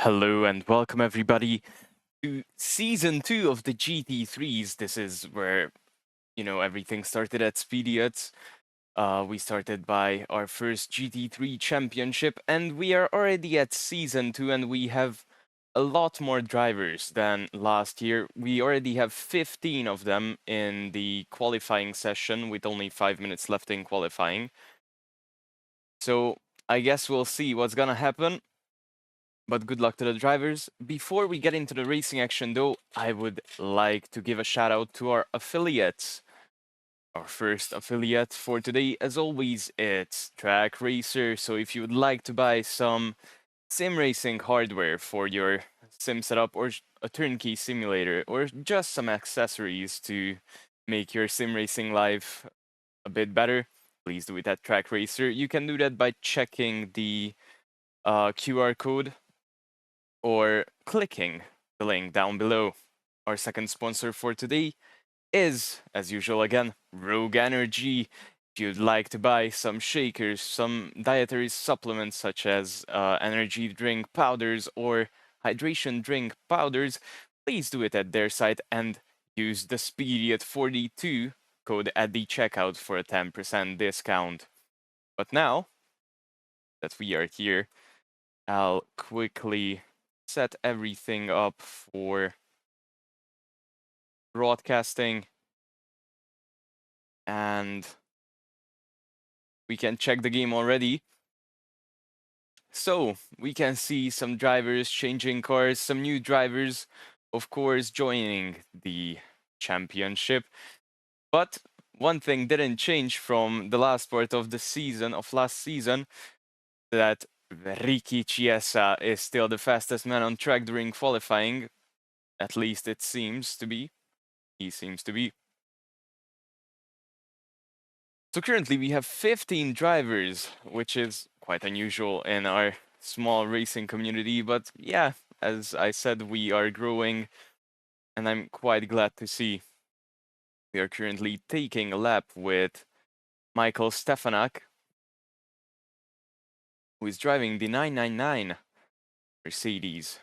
Hello and welcome everybody to season 2 of the GT3s. This is where, everything started at Speediots. We started by our first GT3 championship and we are already at season 2 and we have a lot more drivers than last year. We already have 15 of them in the qualifying session with only 5 minutes left in qualifying. So I guess we'll see what's gonna happen. But good luck to the drivers. Before we get into the racing action though, I would like to give a shout out to our affiliates. Our first affiliate for today, as always, it's Track Racer. So if you would like to buy some sim racing hardware for your sim setup or a turnkey simulator or just some accessories to make your sim racing life a bit better, please do it at Track Racer. You can do that by checking the QR code or clicking the link down below. Our second sponsor for today is, as usual again, Rogue Energy. If you'd like to buy some shakers, some dietary supplements such as energy drink powders or hydration drink powders, please do it at their site and use the Speediot42 code at the checkout for a 10% discount. But now that we are here, I'll quickly set everything up for broadcasting and we can check the game already. So we can see some drivers changing cars, some new drivers, of course, joining the championship. But one thing didn't change from the last part of the season, of last season, that Ricky Chiesa is still the fastest man on track during qualifying. At least it seems to be. He seems to be. So currently we have 15 drivers, which is quite unusual in our small racing community, but yeah, as I said, we are growing, and I'm quite glad to see. We are currently taking a lap with Michael Stefanak, who is driving the 999 Mercedes.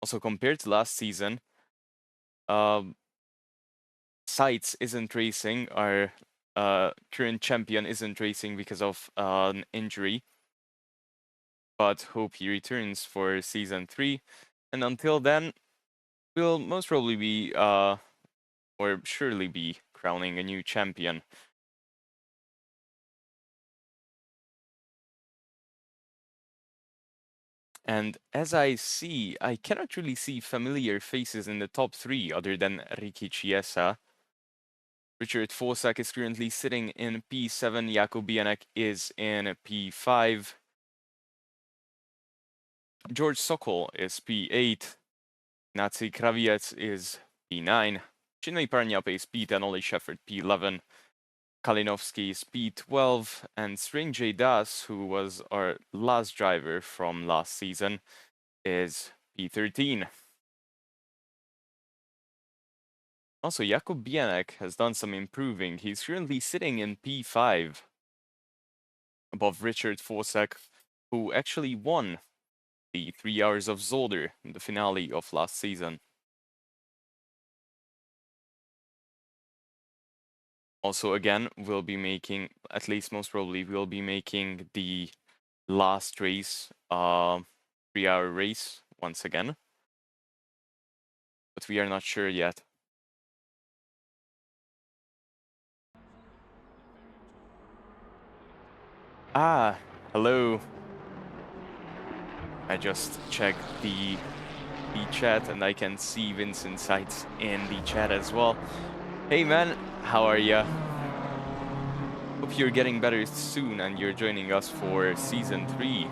Also compared to last season, Sites isn't racing, our current champion isn't racing because of an injury, but hope he returns for season 3. And until then, we'll most probably be, or surely be, crowning a new champion. And as I see, I cannot really see familiar faces in the top 3 other than Ricky Chiesa. Richard Fosak is currently sitting in P7, Jakub Bianek is in P5. George Sokol is P8, Nazi Kraviec is P9, Chinmay Parnyap is P10, Ollie Shepard P11, Kalinowski is P12, and Srinjay Das, who was our last driver from last season, is P13. Also, Jakub Bianek has done some improving. He's currently sitting in P5, above Richard Fosak, who actually won the 3 Hours of Zolder in the finale of last season. Also, again, we'll be making, at least most probably, we'll be making the last race, 3-hour race once again. But we are not sure yet. Ah, hello. I just checked the chat and I can see Vincent Sites in the chat as well. Hey man, how are ya? Hope you're getting better soon and you're joining us for season 3.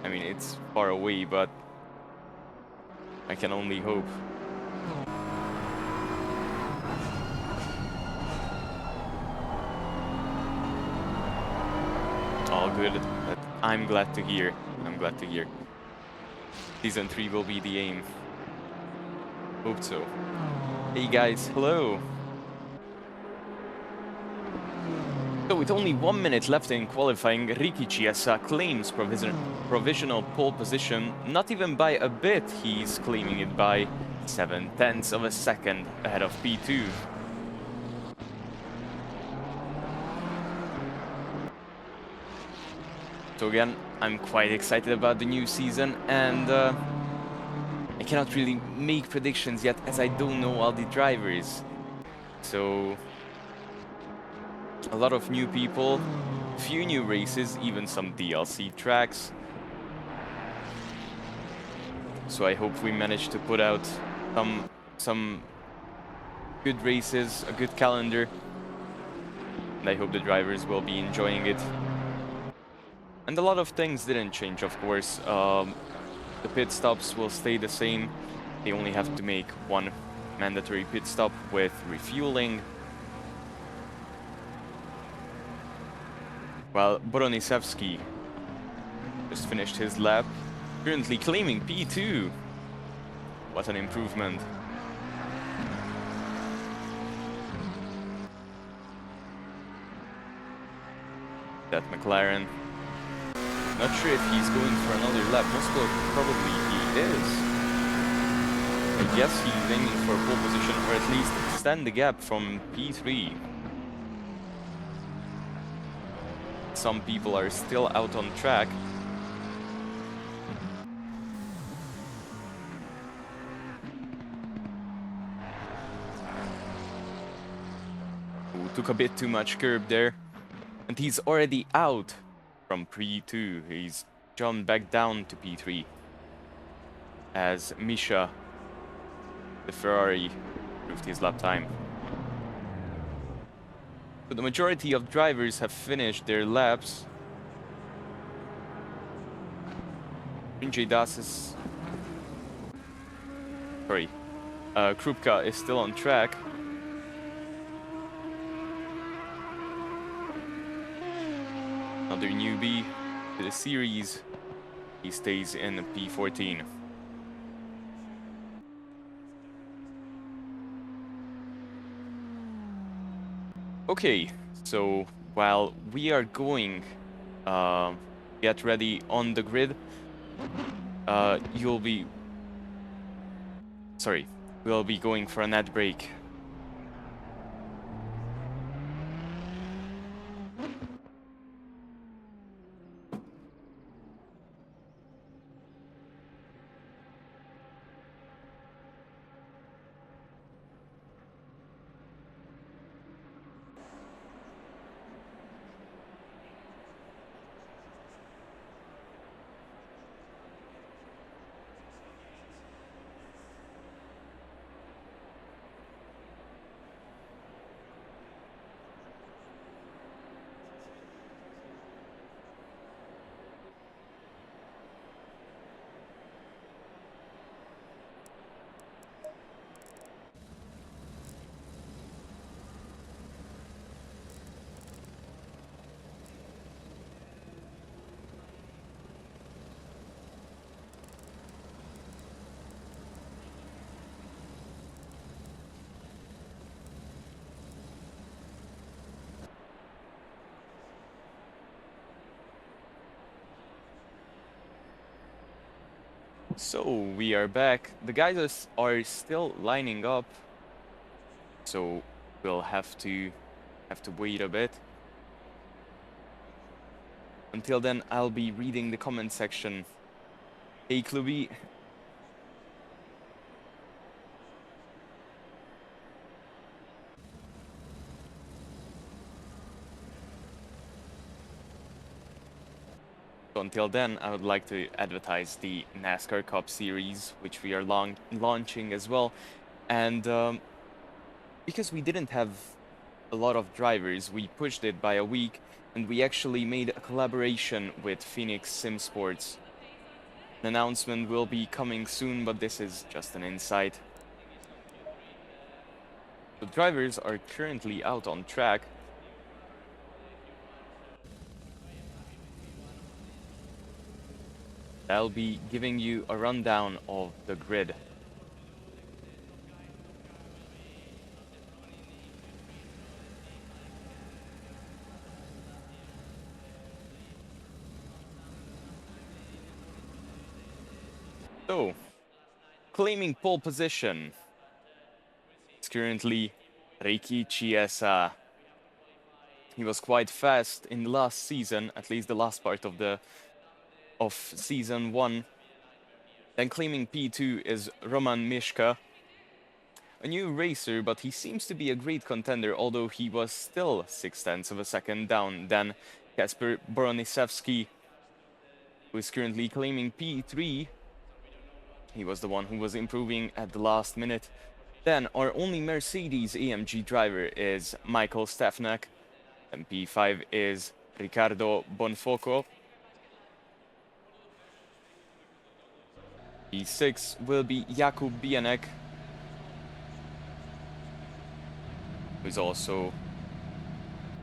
I mean, it's far away, but I can only hope. All good. But I'm glad to hear. I'm glad to hear. Season 3 will be the aim. Hope so. Hey guys, hello. So with only 1 minute left in qualifying, Ricky Chiesa claims provisional pole position. Not even by a bit, he's claiming it by 0.7 of a second ahead of P2. So again, I'm quite excited about the new season, and I cannot really make predictions yet as I don't know all the drivers. So a lot of new people, few new races, even some DLC tracks. So I hope we manage to put out some good races, a good calendar. And I hope the drivers will be enjoying it. And a lot of things didn't change, of course. The pit stops will stay the same. They only have to make one mandatory pit stop with refueling. While Boronisevsky just finished his lap, currently claiming P2. What an improvement. That McLaren. Not sure if he's going for another lap. Most probably he is. I guess he's aiming for a pole position, or at least extend the gap from P3. Some people are still out on track. Ooh, took a bit too much curb there. And he's already out from P2. He's jumped back down to P3. As Misha, the Ferrari, improved his lap time. So the majority of drivers have finished their laps. Rinjay Das is... Sorry. Krupka is still on track. Another newbie to the series. He stays in P14. Okay, so while we are going get ready on the grid, we'll be going for an ad break. So we are back. The guys are still lining up, so we'll have to wait a bit. Until then, I'll be reading the comment section. Hey Clubby. So until then, I would like to advertise the NASCAR Cup Series, which we are launching as well. And because we didn't have a lot of drivers, we pushed it by a week, and we actually made a collaboration with Phoenix Sim Sports. An announcement will be coming soon, but this is just an insight. The drivers are currently out on track. I'll be giving you a rundown of the grid. So, claiming pole position is currently Ricky Chiesa. He was quite fast in the last season, at least the last part of season 1. Then claiming P2 is Roman Mishka, a new racer, but he seems to be a great contender, although he was still 0.6 of a second down than Kasper Boronisevsky, who is currently claiming P3. He was the one who was improving at the last minute. Then our only Mercedes AMG driver is Michael Stefnak, and P5 is Ricardo Bonfoco. P6 will be Jakub Bianek, who's also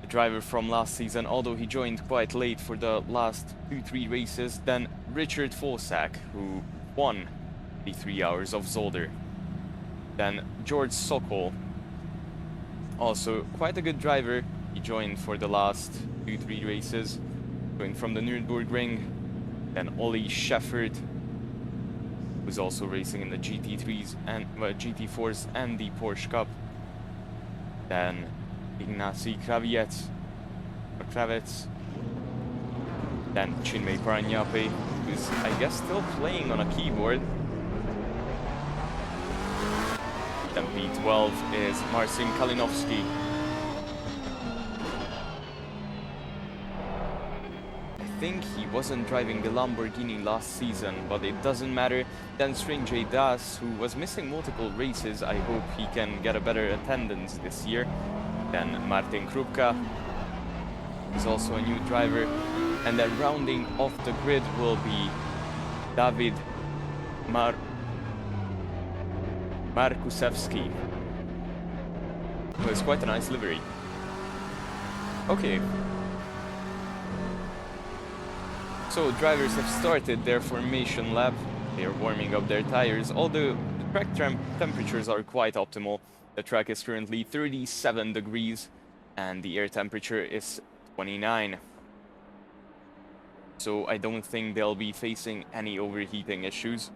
the driver from last season, although he joined quite late for the last 2-3 races. Then Richard Fosak, who won the 3 hours of Zolder. Then George Sokol, also quite a good driver. He joined for the last 2-3 races, going from the Nürburgring. Then Ollie Shefford, who's also racing in the GT3s and GT4s and the Porsche Cup. Then Ignacy Kravets. Then Chinmay Paranyape, who's I guess still playing on a keyboard. Then P12 is Marcin Kalinowski. I think he wasn't driving the Lamborghini last season, but it doesn't matter. Then Srinjay Das, who was missing multiple races. I hope he can get a better attendance this year. Then Martin Krupka is also a new driver. And then rounding off the grid will be David Markusevski, who has quite a nice livery. Okay. So drivers have started their formation lap. They are warming up their tires, although the track temperatures are quite optimal. The track is currently 37 degrees and the air temperature is 29. So I don't think they'll be facing any overheating issues.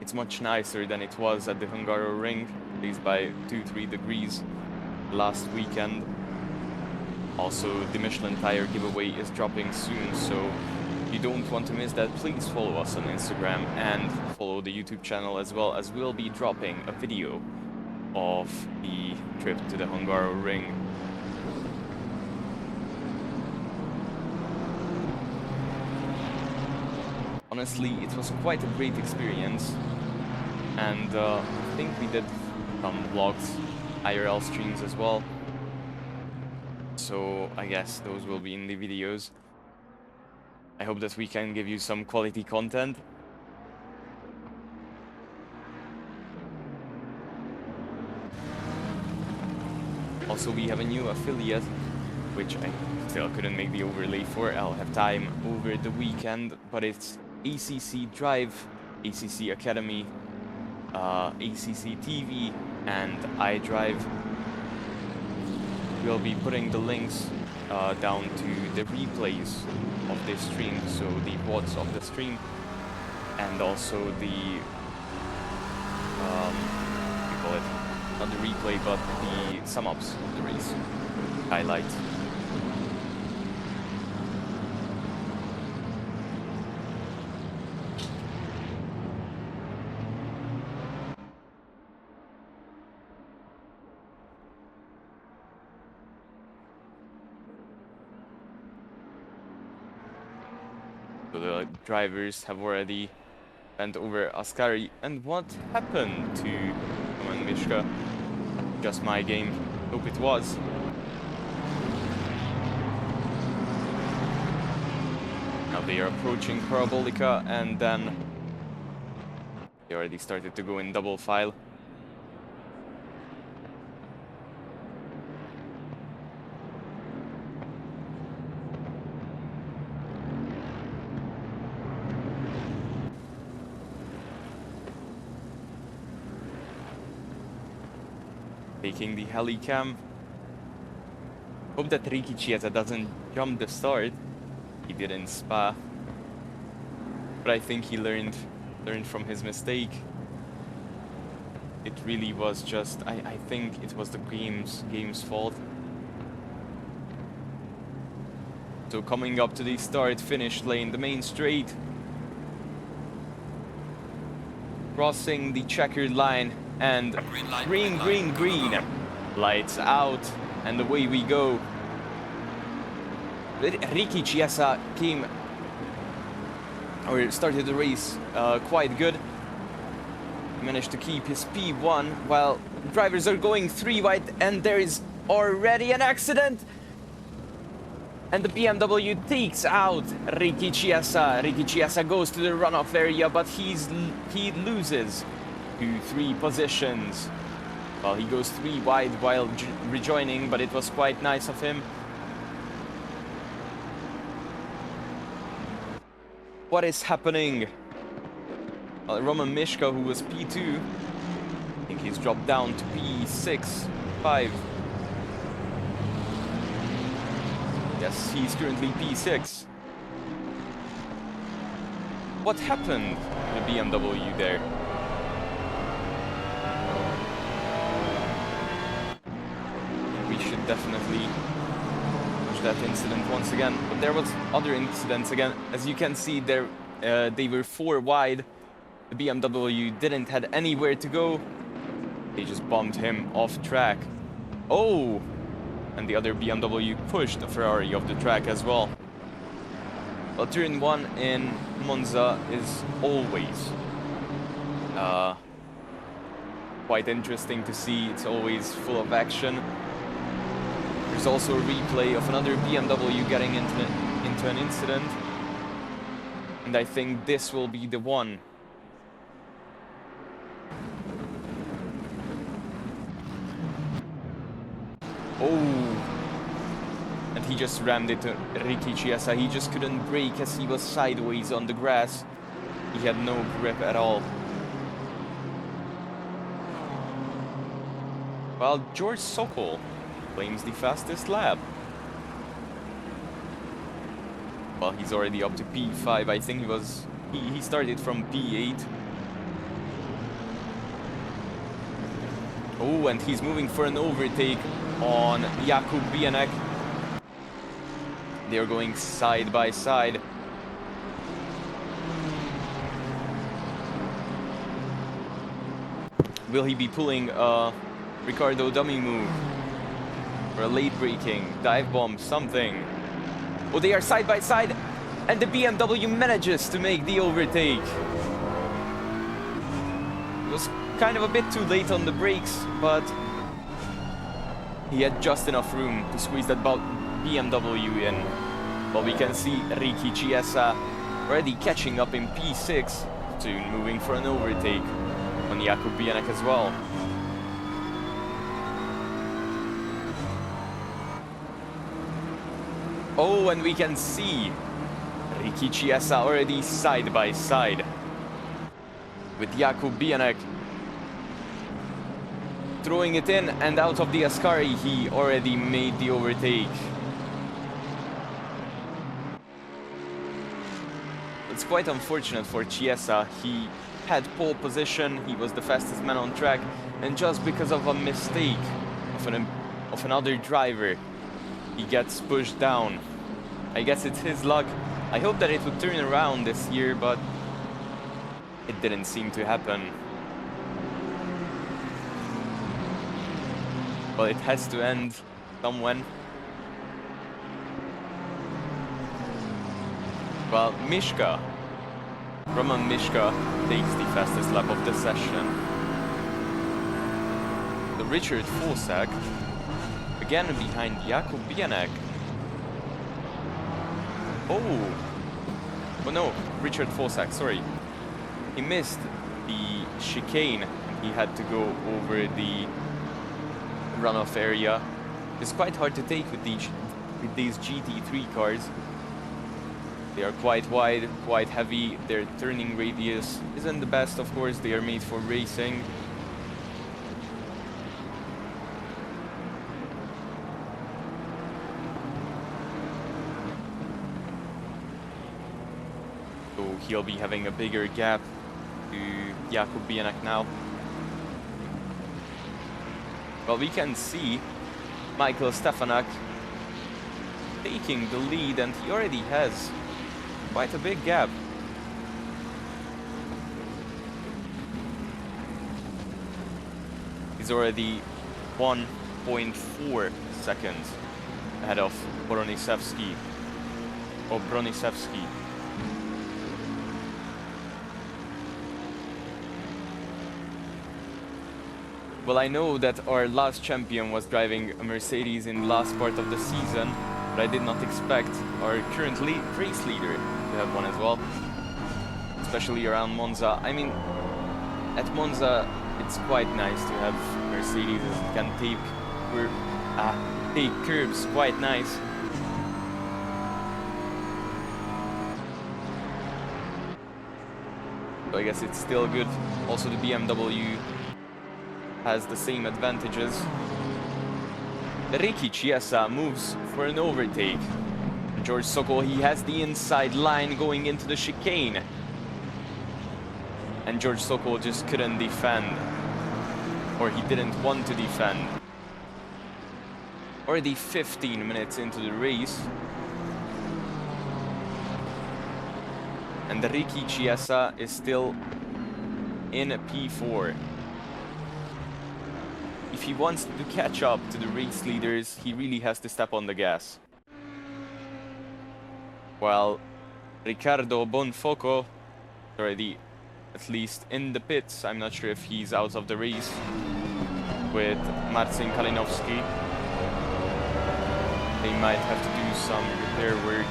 It's much nicer than it was at the Hungaroring, at least by 2-3 degrees last weekend. Also, the Michelin tire giveaway is dropping soon, so if you don't want to miss that, please follow us on Instagram and follow the YouTube channel as well, as we'll be dropping a video of the trip to the Hungaroring. Honestly, it was quite a great experience, and I think we did some vlogs, IRL streams as well, so I guess those will be in the videos. I hope that we can give you some quality content. Also, we have a new affiliate, which I still couldn't make the overlay for. I'll have time over the weekend, but it's ACC Drive, ACC Academy, ACC TV, and iDrive. We'll be putting the links down to the replays of this stream, so the VODs of the stream, and also the what do you call it? Not the replay, but the sum-ups of the race, highlight. So the drivers have already bent over Ascari. And what happened to Roman Mishka? Just my game. Hope it was. Now they are approaching Parabolica, and then they already started to go in double file. Taking the heli cam. Hope that Ricky Chiesa doesn't jump the start. He did in Spa. but I think he learned from his mistake. It really was just, I think it was the game's fault. So coming up to the start-finish lane, the main straight. Crossing the checkered line and green. Lights out and away we go. Ricky Chiesa started the race quite good. Managed to keep his P1 while drivers are going 3 wide, and there is already an accident. And the BMW takes out Ricky Chiesa. Ricky Chiesa goes to the runoff area, but he loses 2-3 positions. Well, he goes 3 wide while rejoining, but it was quite nice of him. What is happening? Roman Mishka, who was P2, I think he's dropped down to P6, 5. Yes, he's currently P6. What happened to the BMW there? We should definitely watch that incident once again. But there was other incidents again. As you can see, there they were 4 wide. The BMW didn't have anywhere to go. They just bumped him off track. Oh! And the other BMW pushed the Ferrari off the track as well. Well, turn 1 in Monza is always quite interesting to see. It's always full of action. There's also a replay of another BMW getting into an incident. And I think this will be the one. Oh, and he just rammed into Ricky Chiesa. He just couldn't brake as he was sideways on the grass. He had no grip at all. While George Sokol claims the fastest lap. Well, he's already up to P5. I think he started from P8. Oh, and he's moving for an overtake on Jakub Bienek. They're going side by side. Will he be pulling a Ricardo dummy move? Or a late braking, dive bomb, something? Oh, they are side by side, and the BMW manages to make the overtake. It was kind of a bit too late on the brakes, but he had just enough room to squeeze that BMW in. But we can see Ricky Chiesa already catching up in P6, soon moving for an overtake on Jakub Bienek as well. Oh, and we can see Ricky Chiesa already side by side with Jakub Bienek. Throwing it in and out of the Ascari, he already made the overtake. It's quite unfortunate for Chiesa. He had pole position, he was the fastest man on track, and just because of a mistake of another driver, he gets pushed down. I guess it's his luck. I hope that it would turn around this year, but it didn't seem to happen. Well, it has to end somewhen. Well, Roman Mishka takes the fastest lap of the session. The Richard Fosak, again behind Jakub Bienek. Oh no, Richard Fosak, sorry. He missed the chicane. He had to go over the runoff area. It's quite hard to take with these GT3 cars. They are quite wide, quite heavy. Their turning radius isn't the best, of course. They are made for racing. So he'll be having a bigger gap to Jakub Bienek now. Well, we can see Michael Stefanak taking the lead, and he already has quite a big gap. He's already 1.4 seconds ahead of Bronisevski. Well, I know that our last champion was driving a Mercedes in the last part of the season, but I did not expect our currently race leader to have one as well, especially around Monza. I mean, at Monza, it's quite nice to have Mercedes that can take curves quite nice. So I guess it's still good. Also, the BMW has the same advantages. Ricky Chiesa moves for an overtake. George Sokol, he has the inside line going into the chicane. And George Sokol just couldn't defend. Or he didn't want to defend. Already 15 minutes into the race. And Ricky Chiesa is still in P4. If he wants to catch up to the race leaders, he really has to step on the gas. While Ricardo Bonfoco already at least in the pits. I'm not sure if he's out of the race with Marcin Kalinowski. They might have to do some repair work.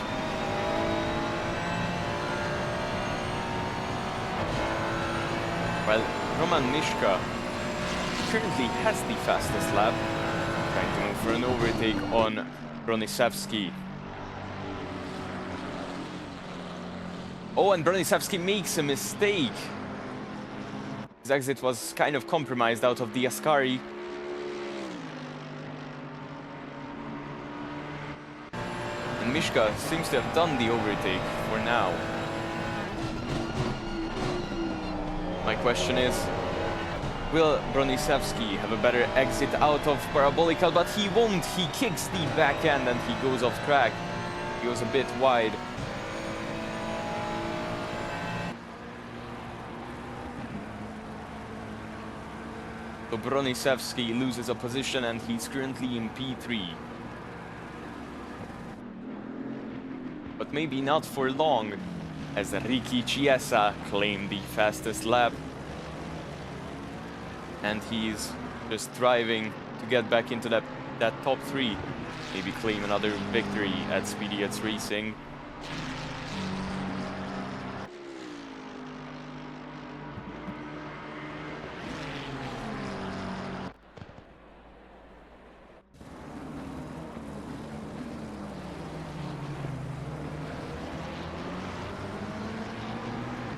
Well, Roman Mishka currently has the fastest lap, trying to move for an overtake on Bronisevski. Oh, and Bronisevski makes a mistake. His exit was kind of compromised out of the Ascari. And Mishka seems to have done the overtake for now. My question is, will Bronisevski have a better exit out of Parabolical? But he won't. He kicks the back end and he goes off track. He goes a bit wide. So Bronisevski loses a position and he's currently in P3. But maybe not for long, as Ricky Chiesa claimed the fastest lap. And he's just driving to get back into that top three. Maybe claim another victory at Speediots Racing.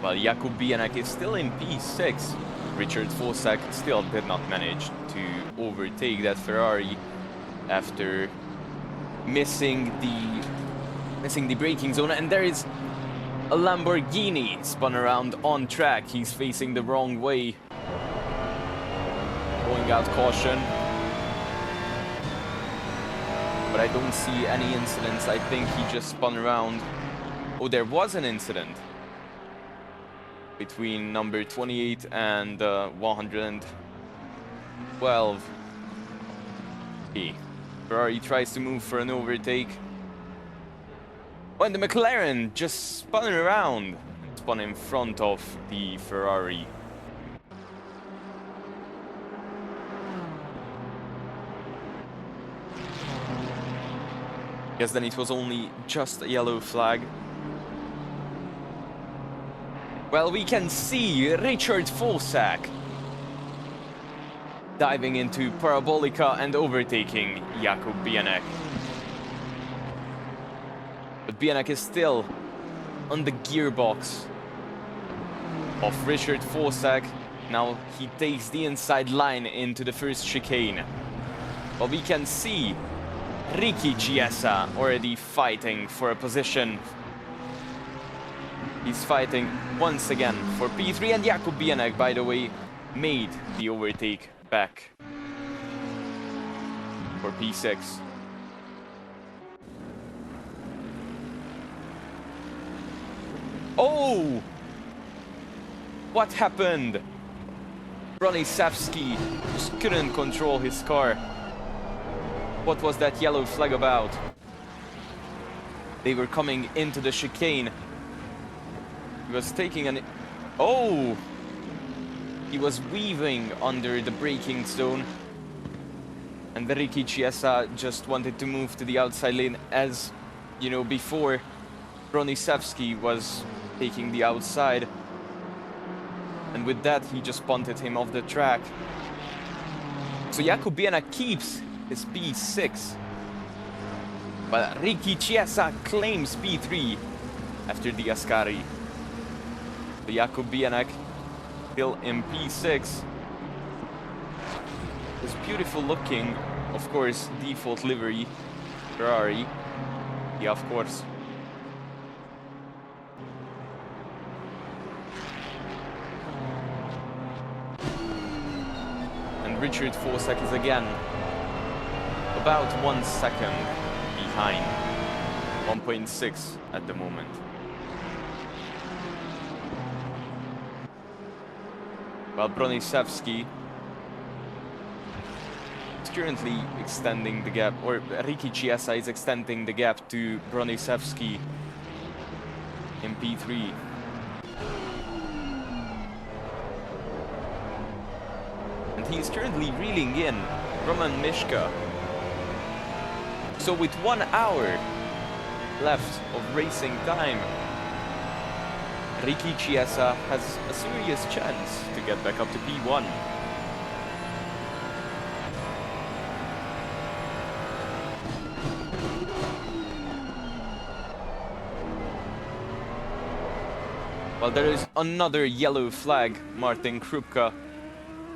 While Jakub Bienek is still in P6, Richard Fosak still did not manage to overtake that Ferrari after missing the braking zone. And there is a Lamborghini spun around on track. He's facing the wrong way. Going out caution. But I don't see any incidents. I think he just spun around. Oh, there was an incident between number 28 and 112. Ferrari tries to move for an overtake. When the McLaren just spun around, spun in front of the Ferrari. Yes, then it was only just a yellow flag. Well, we can see Richard Fosak diving into Parabolica and overtaking Jakub Bienek. But Bienek is still on the gearbox of Richard Fosak. Now he takes the inside line into the first chicane. But we can see Ricky Chiesa already fighting for a position He's fighting once again for P3, and Jakub Bienek, by the way, made the overtake back for P6. Oh! What happened? Broniszewski just couldn't control his car. What was that yellow flag about? They were coming into the chicane. He was taking an... Oh! He was weaving under the braking zone. And Ricky Chiesa just wanted to move to the outside lane, as, you know, before Broniszewski was taking the outside. And with that, he just punted him off the track. So Jakub Bienek keeps his P6. But Ricky Chiesa claims P3 after the Ascari. So Jakub Bienek still in P6. This beautiful looking, of course, default livery Ferrari. Yeah, of course. And Richard Forsek is again about 1 second behind. 1.6 at the moment. While Broniszewski is currently extending the gap, or Ricky Chiesa is extending the gap to Broniszewski in P3. And he's currently reeling in Roman Mishka. So with 1 hour left of racing time, Ricky Chiesa has a serious chance to get back up to P1. Well, there is another yellow flag. Martin Krupka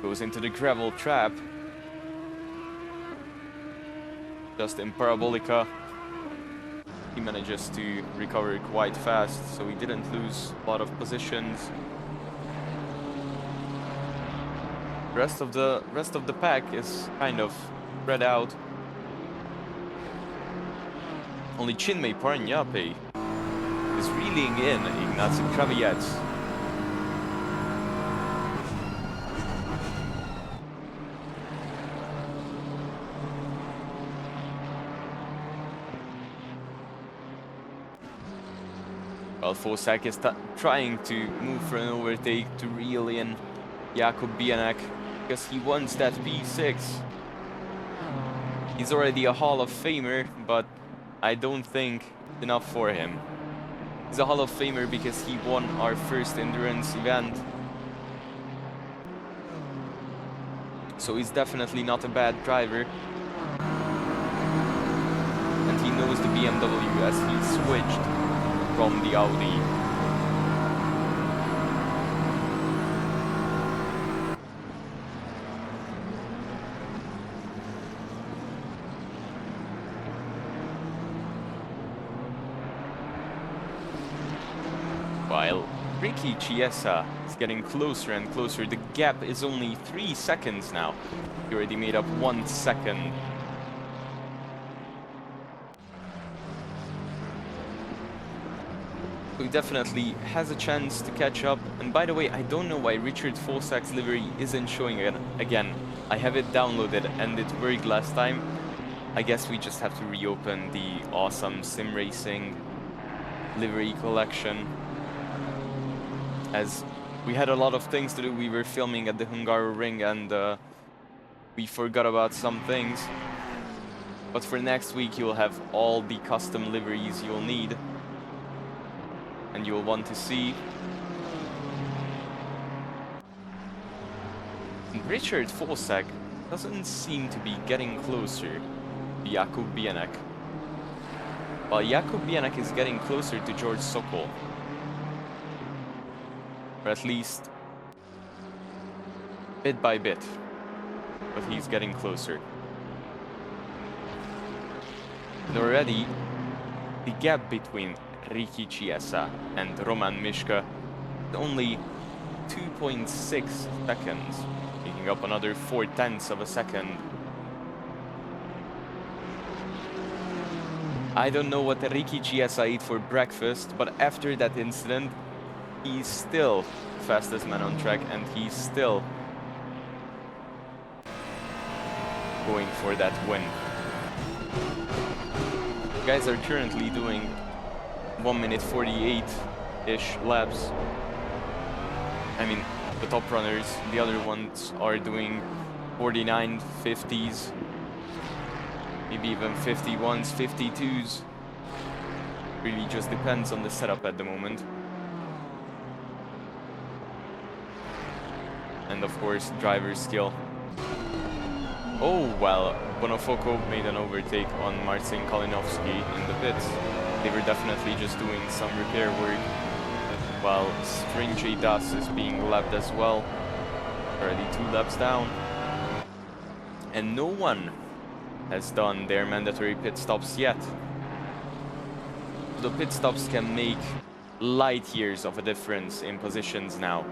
goes into the gravel trap. Just in Parabolica. He manages to recover quite fast, so he didn't lose a lot of positions. Rest of the pack is kind of spread out. Only Chinmay Parnyape is reeling in Ignacy Krawiec. Well, Forsek is trying to move for an overtake to reel in Jakub Bienek, because he wants that P6. He's already a Hall of Famer, but I don't think enough for him. He's a Hall of Famer because he won our first endurance event. So he's definitely not a bad driver. And he knows the BMW as he switched from the Audi. While Ricky Chiesa is getting closer and closer, the gap is only 3 seconds now. He already made up 1 second. So he definitely has a chance to catch up. And by the way, I don't know why Richard Forsek's livery isn't showing it again. I have it downloaded and it worked last time. I guess we just have to reopen the awesome sim racing livery collection, as we had a lot of things to do. We were filming at the Hungaroring and we forgot about some things. But for next week you'll have all the custom liveries you'll need and you'll want to see. And Richard Forsek doesn't seem to be getting closer to Jakub Bienek, while Jakub Bienek is getting closer to George Sokol. Or at least bit by bit, but he's getting closer. And already the gap between Ricky Chiesa and Roman Mishka, only 2.6 seconds, making up another 0.4 of a second. I don't know what Ricky Chiesa ate for breakfast, but after that incident, he's still the fastest man on track, and he's still going for that win. The guys are currently doing 1 minute 48-ish laps. I mean, the top runners, the other ones are doing 49, 50s, maybe even 51s, 52s. Really just depends on the setup at the moment. And of course, driver skill. Oh, well, Bonofoco made an overtake on Marcin Kalinowski in the pits. They were definitely just doing some repair work, while Stringy Das is being lapped as well. Already 2 laps down. And no one has done their mandatory pit stops yet. The pit stops can make light years of a difference in positions now,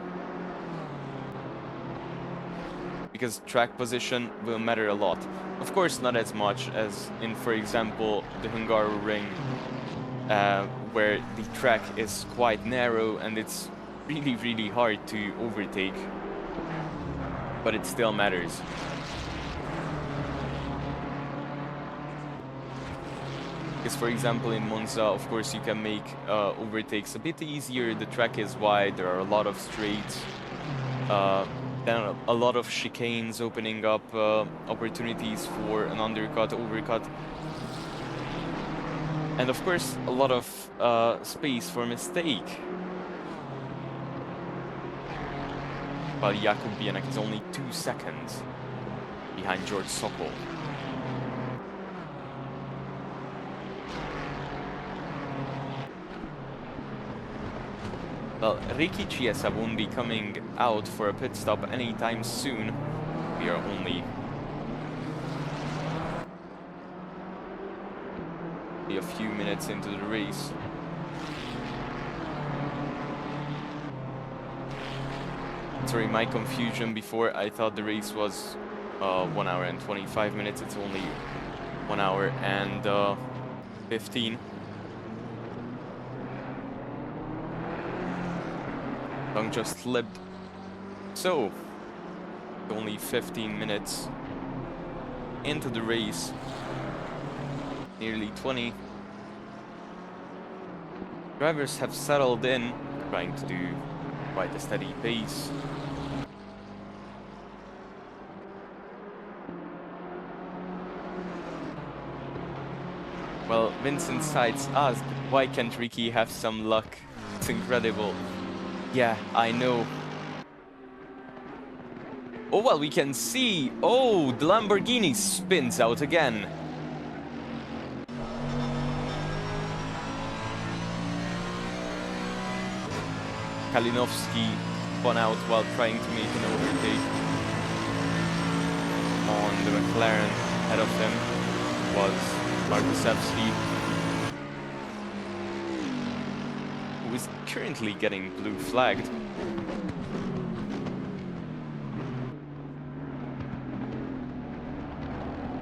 because track position will matter a lot. Of course, not as much as in, for example, the Hungaroring, where the track is quite narrow and it's really hard to overtake, but it still matters. Because, for example, in Monza, of course, you can make overtakes a bit easier. The track is wide, there are a lot of straights, then a lot of chicanes opening up opportunities for an undercut, overcut, and of course a lot of space for mistake. While Jakub Bienek is only 2 seconds behind George Sokol. Well, Ricky Chiesa won't be coming out for a pit stop anytime soon. We are only a few minutes into the race. Sorry, my confusion before. I thought the race was 1 hour and 25 minutes. It's only 1 hour and 15. Tongue just slipped. So, only 15 minutes into the race. Nearly 20. Drivers have settled in, trying to do quite a steady pace. Well, Vincent Seitz asked, why can't Ricky have some luck? It's incredible. Yeah, I know. Oh, well, we can see. Oh, the Lamborghini spins out again. Kalinowski spun out while trying to make an overtake on the McLaren. Ahead of him was Markusevski, who is currently getting blue flagged.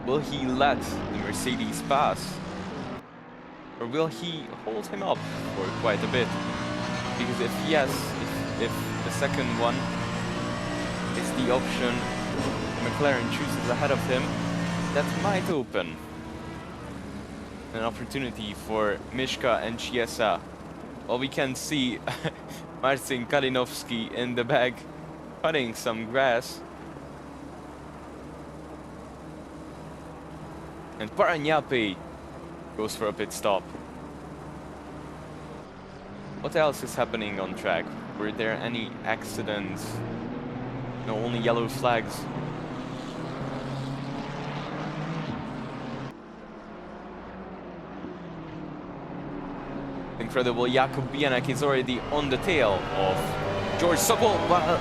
Will he let the Mercedes pass? Or will he hold him up for quite a bit? Because if yes, if the second one is the option McLaren chooses ahead of him, that might open an opportunity for Mishka and Chiesa. Well, we can see Marcin Kalinowski in the back cutting some grass. And Paragnappi goes for a pit stop. What else is happening on track? Were there any accidents? No, only yellow flags. Incredible, Jakub Bienek is already on the tail of George Sokol. Well,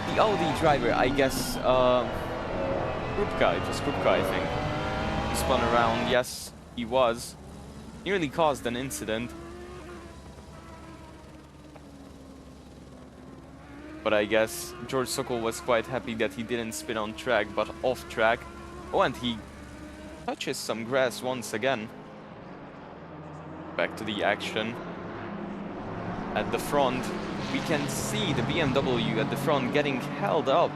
the Audi driver, I guess, Krupka, it was Krupka, I think. He spun around, yes, he was. Nearly caused an incident. But I guess George Sokol was quite happy that he didn't spin on track, but off track. Oh, and he touches some grass once again. Back to the action. At the front, we can see the BMW at the front getting held up.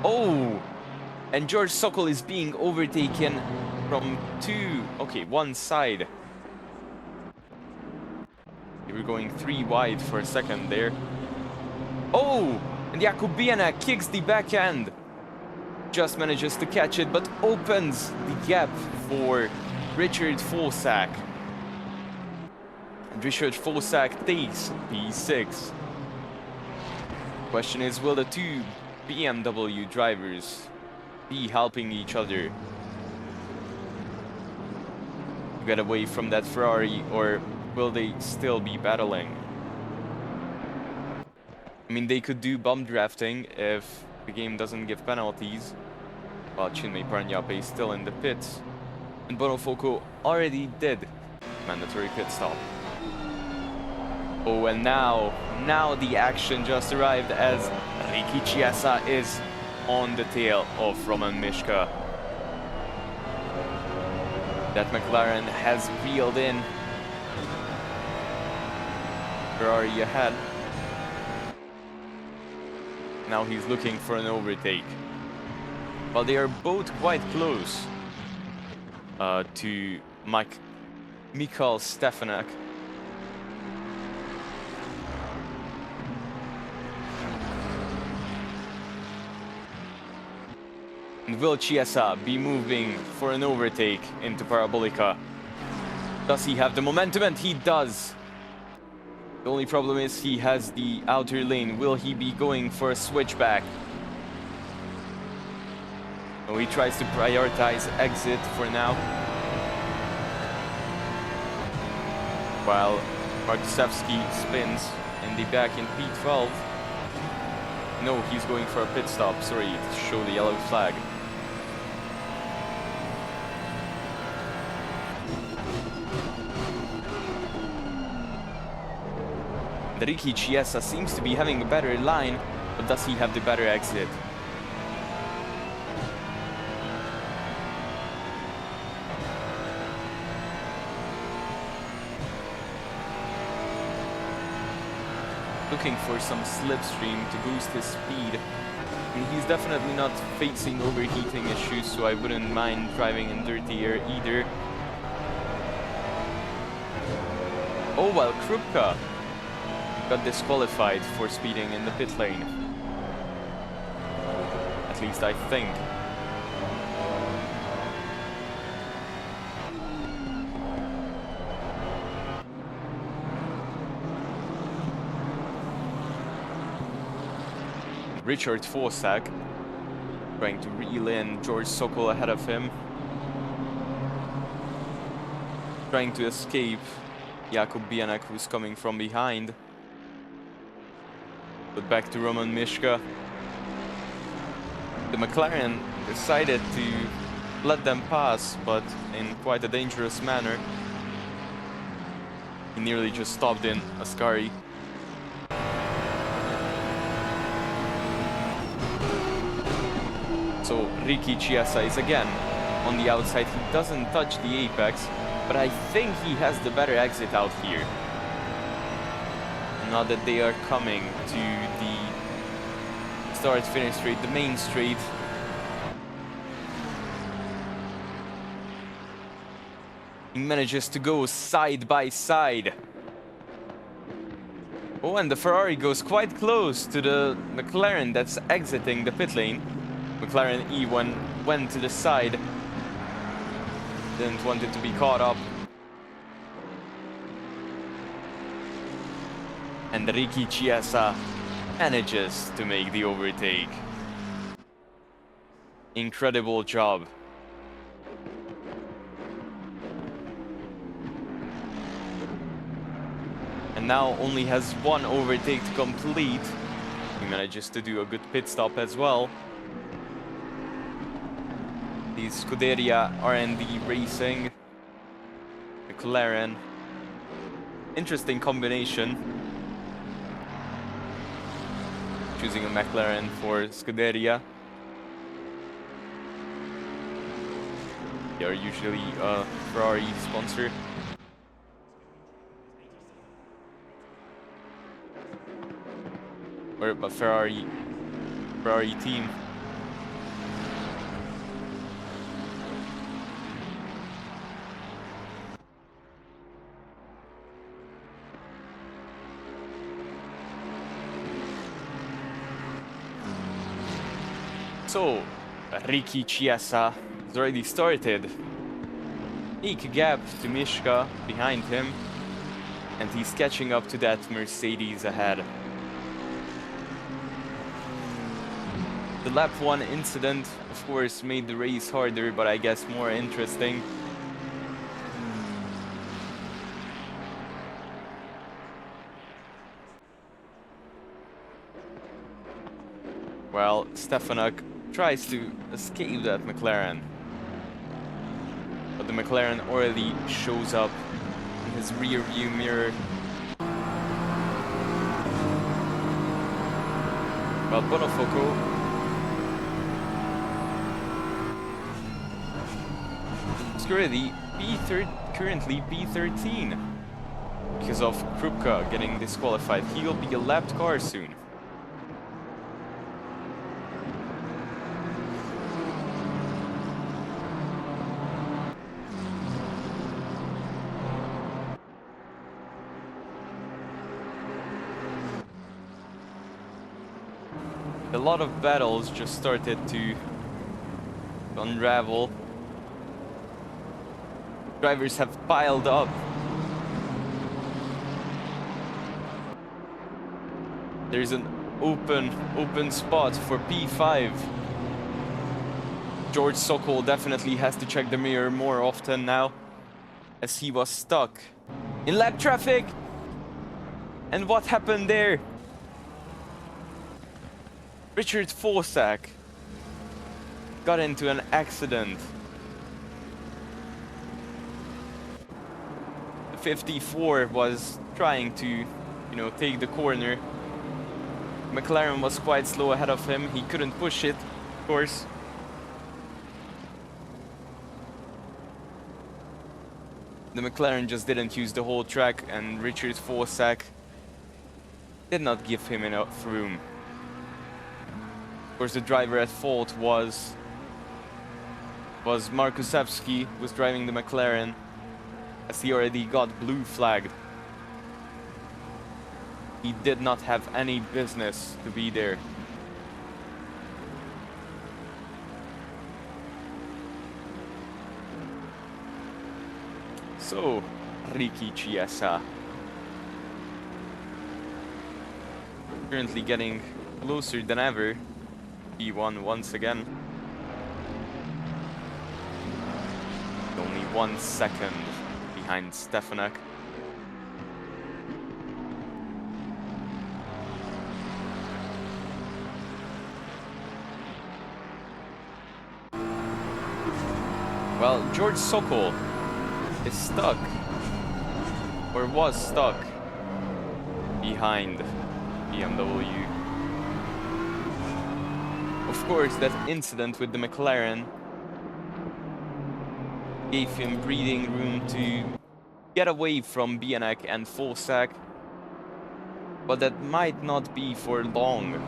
Oh! And George Sokol is being overtaken from one side. They were going 3 wide for a second there. Oh! And Jakubiana kicks the back end. Just manages to catch it, but opens the gap for Richard Fosak. And Richard Fosak takes P6. Question is, will the two BMW drivers be helping each other to get away from that Ferrari, or will they still be battling? I mean, they could do bump drafting if the game doesn't give penalties, while Chinmay Parnyape is still in the pits. And Bonofoco already did mandatory pit stop. Oh, and now the action just arrived as Ricky Chiesa is on the tail of Roman Mishka. That McLaren has reeled in. Ferrari ahead. Now he's looking for an overtake. Well, they are both quite close to Mikhail Stefanak. And will Chiesa be moving for an overtake into Parabolica? Does he have the momentum? And he does. The only problem is he has the outer lane. Will he be going for a switchback? Oh, he tries to prioritize exit for now. While Markusevski spins in the back in P12. No, he's going for a pit stop. Sorry, to show the yellow flag. Ricky Chiesa seems to be having a better line, but does he have the better exit? Looking for some slipstream to boost his speed. And he's definitely not facing overheating issues, so I wouldn't mind driving in dirty air either. Oh, well, Krupka got disqualified for speeding in the pit lane. At least I think. Richard Fosak trying to reel in George Sokol ahead of him. Trying to escape Jakub Bianek, who's coming from behind. But back to Roman Mishka. The McLaren decided to let them pass, but in quite a dangerous manner. He nearly just stopped in Ascari. So Ricky Chiesa is again on the outside. He doesn't touch the apex, but I think he has the better exit out here. Now that they are coming to the start-finish straight, the main straight. He manages to go side by side. Oh, and the Ferrari goes quite close to the McLaren that's exiting the pit lane. McLaren E1 went to the side. Didn't want it to be caught up. And Ricky Chiesa manages to make the overtake. Incredible job. And now only has one overtake to complete. He manages to do a good pit stop as well. The Scuderia R&D Racing. McLaren. Interesting combination. choosing a McLaren for Scuderia. They are usually a Ferrari sponsor. Or a Ferrari team. So, Ricky Chiesa has already started. Big gap to Mishka behind him, and he's catching up to that Mercedes ahead. The lap 1 incident, of course, made the race harder, but I guess more interesting. Well, Stefanik tries to escape that McLaren, but the McLaren already shows up in his rear view mirror. Well, Bonofoco is currently P13 because of Krupka getting disqualified. He'll be a lapped car soon. A lot of battles just started to unravel. Drivers have piled up. There's an open spot for P5. George Sokol definitely has to check the mirror more often now, as he was stuck in lap traffic. And what happened there? Richard Forsak got into an accident. The 54 was trying to, take the corner. McLaren was quite slow ahead of him. He couldn't push it, of course. The McLaren just didn't use the whole track, and Richard Forsak did not give him enough room. Of course, the driver at fault was Markusevski, who was driving the McLaren, as he already got blue flagged. He did not have any business to be there. So, Ricky Chiesa currently getting closer than ever. P1 once again. Only 1 second behind Stefanik. Well, George Sokol is stuck, or was stuck, behind BMW. Of course, that incident with the McLaren gave him breathing room to get away from Bianek and Forsak, but that might not be for long.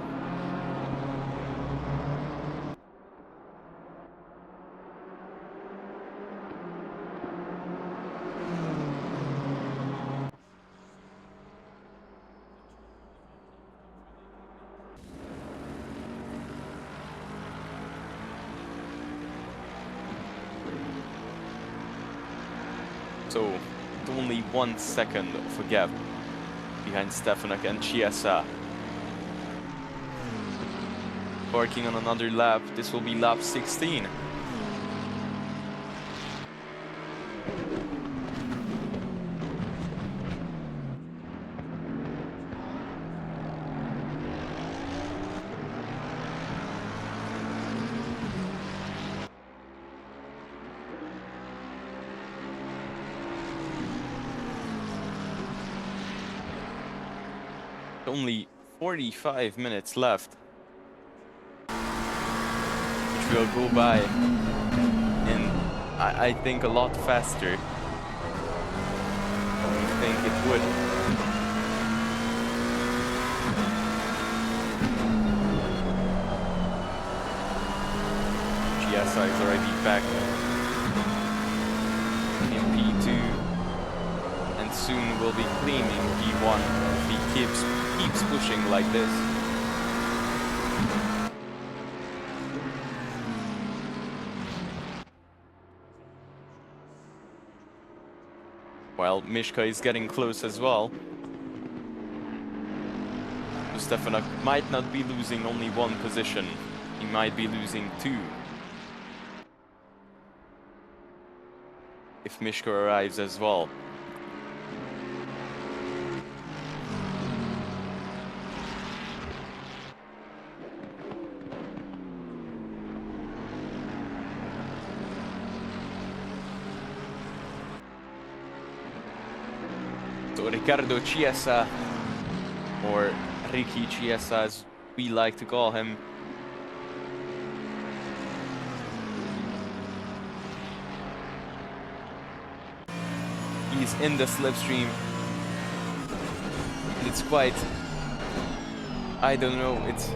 So, only 1 second of a gap behind Stefanik and Chiesa. Working on another lap. This will be lap 16. Only 45 minutes left, which will go by in, I think, a lot faster than we think it would. GSI is already back in P2, and soon will be claiming P1 if he keeps pushing like this. While Mishka is getting close as well. So Stefanak might not be losing only one position, he might be losing two. If Mishka arrives as well. So Riccardo Chiesa, or Ricky Chiesa as we like to call him, he's in the slipstream. It's quite, I don't know, it's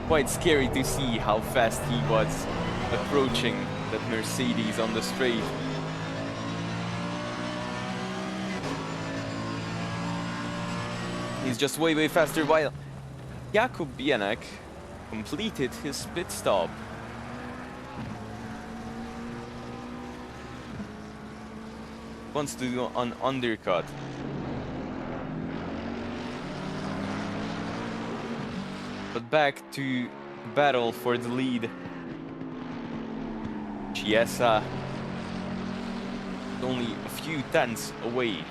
quite scary to see how fast he was approaching that Mercedes on the straight. He's just way faster, while Jakub Bienek completed his pit stop. Wants to do an undercut. But back to battle for the lead. Chiesa only a few tenths away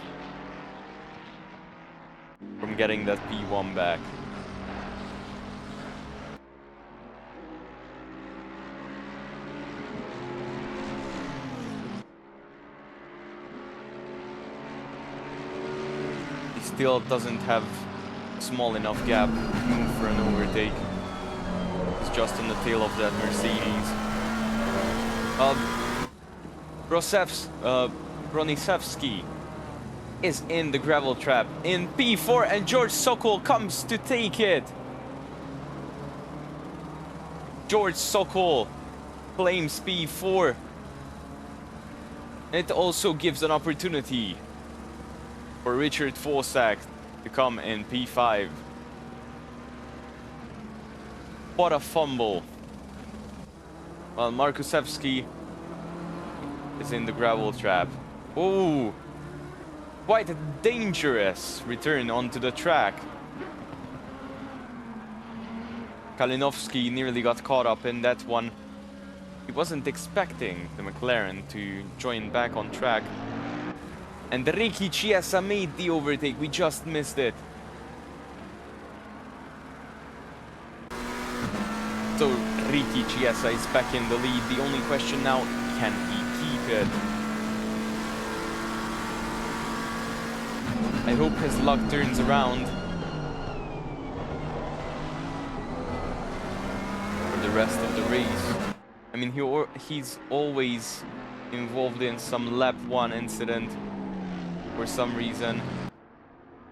from getting that P1 back. He still doesn't have a small enough gap to move for an overtake. He's just on the tail of that Mercedes. Bronisevsky is in the gravel trap in P4, and George Sokol comes to take it. George Sokol claims P4. It also gives an opportunity for Richard Fosak to come in P5. What a fumble. Well, Markusevski is in the gravel trap. Oh, quite a dangerous return onto the track. Kalinowski nearly got caught up in that one. He wasn't expecting the McLaren to join back on track. And Ricky Chiesa made the overtake, we just missed it. So Ricky Chiesa is back in the lead. The only question now, can he keep it? I hope his luck turns around for the rest of the race. I mean, he's always involved in some lap 1 incident for some reason.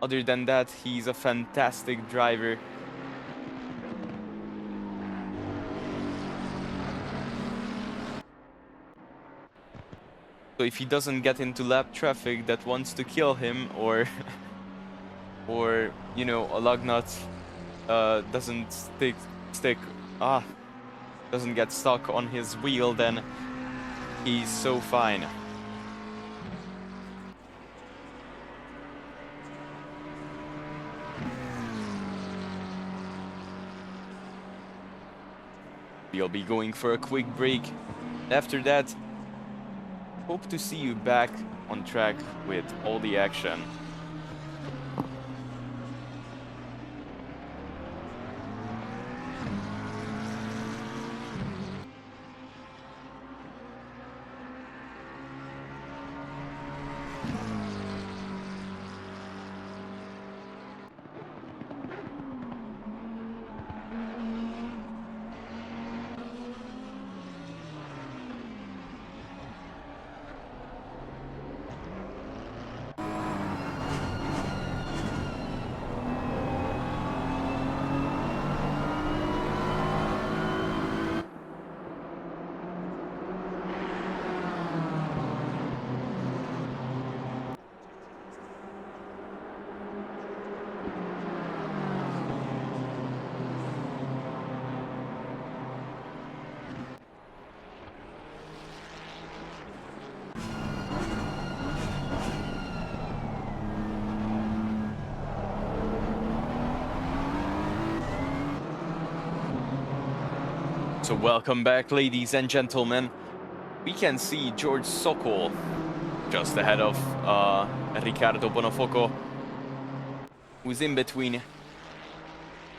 Other than that, he's a fantastic driver. So if he doesn't get into lap traffic that wants to kill him, or you know, a lug nut doesn't doesn't get stuck on his wheel, then he's so fine. We'll be going for a quick break. After that, hope to see you back on track with all the action. So welcome back, ladies and gentlemen. We can see George Sokol just ahead of Riccardo Bonofoco, who's in between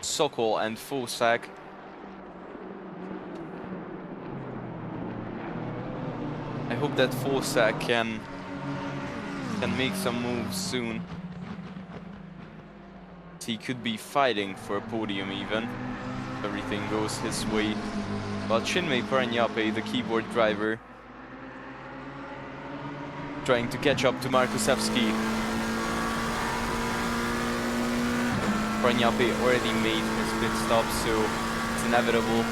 Sokol and Fosak. I hope that Fosak can make some moves soon. He could be fighting for a podium even, if everything goes his way. But Chinmay Paranyape, the keyboard driver, trying to catch up to Markusevski. Paranyape already made his pit stop, so it's inevitable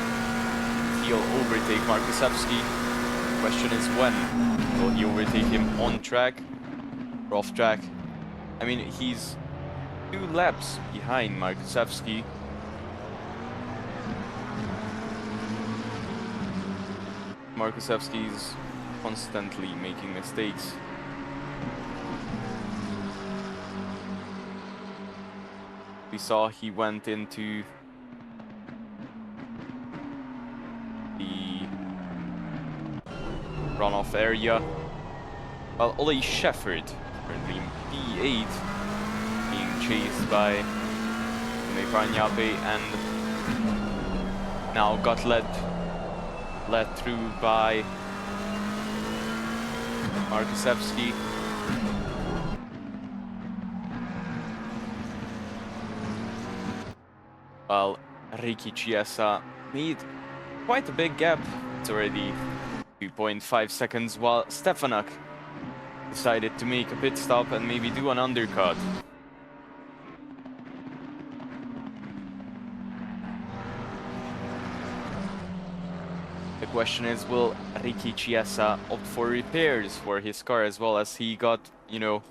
he'll overtake Markusevski. The question is when will he overtake him, on track or off track? I mean, he's 2 laps behind Markusevski. Markusevski's constantly making mistakes. We saw he went into the runoff area. Well, Ole Shefford, currently in P8, being chased by Chinmay Paranyape and now got led through by Markusevski. While Ricky Chiesa made quite a big gap. It's already 2.5 seconds, while Stefanak decided to make a pit stop and maybe do an undercut. The question is, will Ricky Chiesa opt for repairs for his car, as well as he got, you know,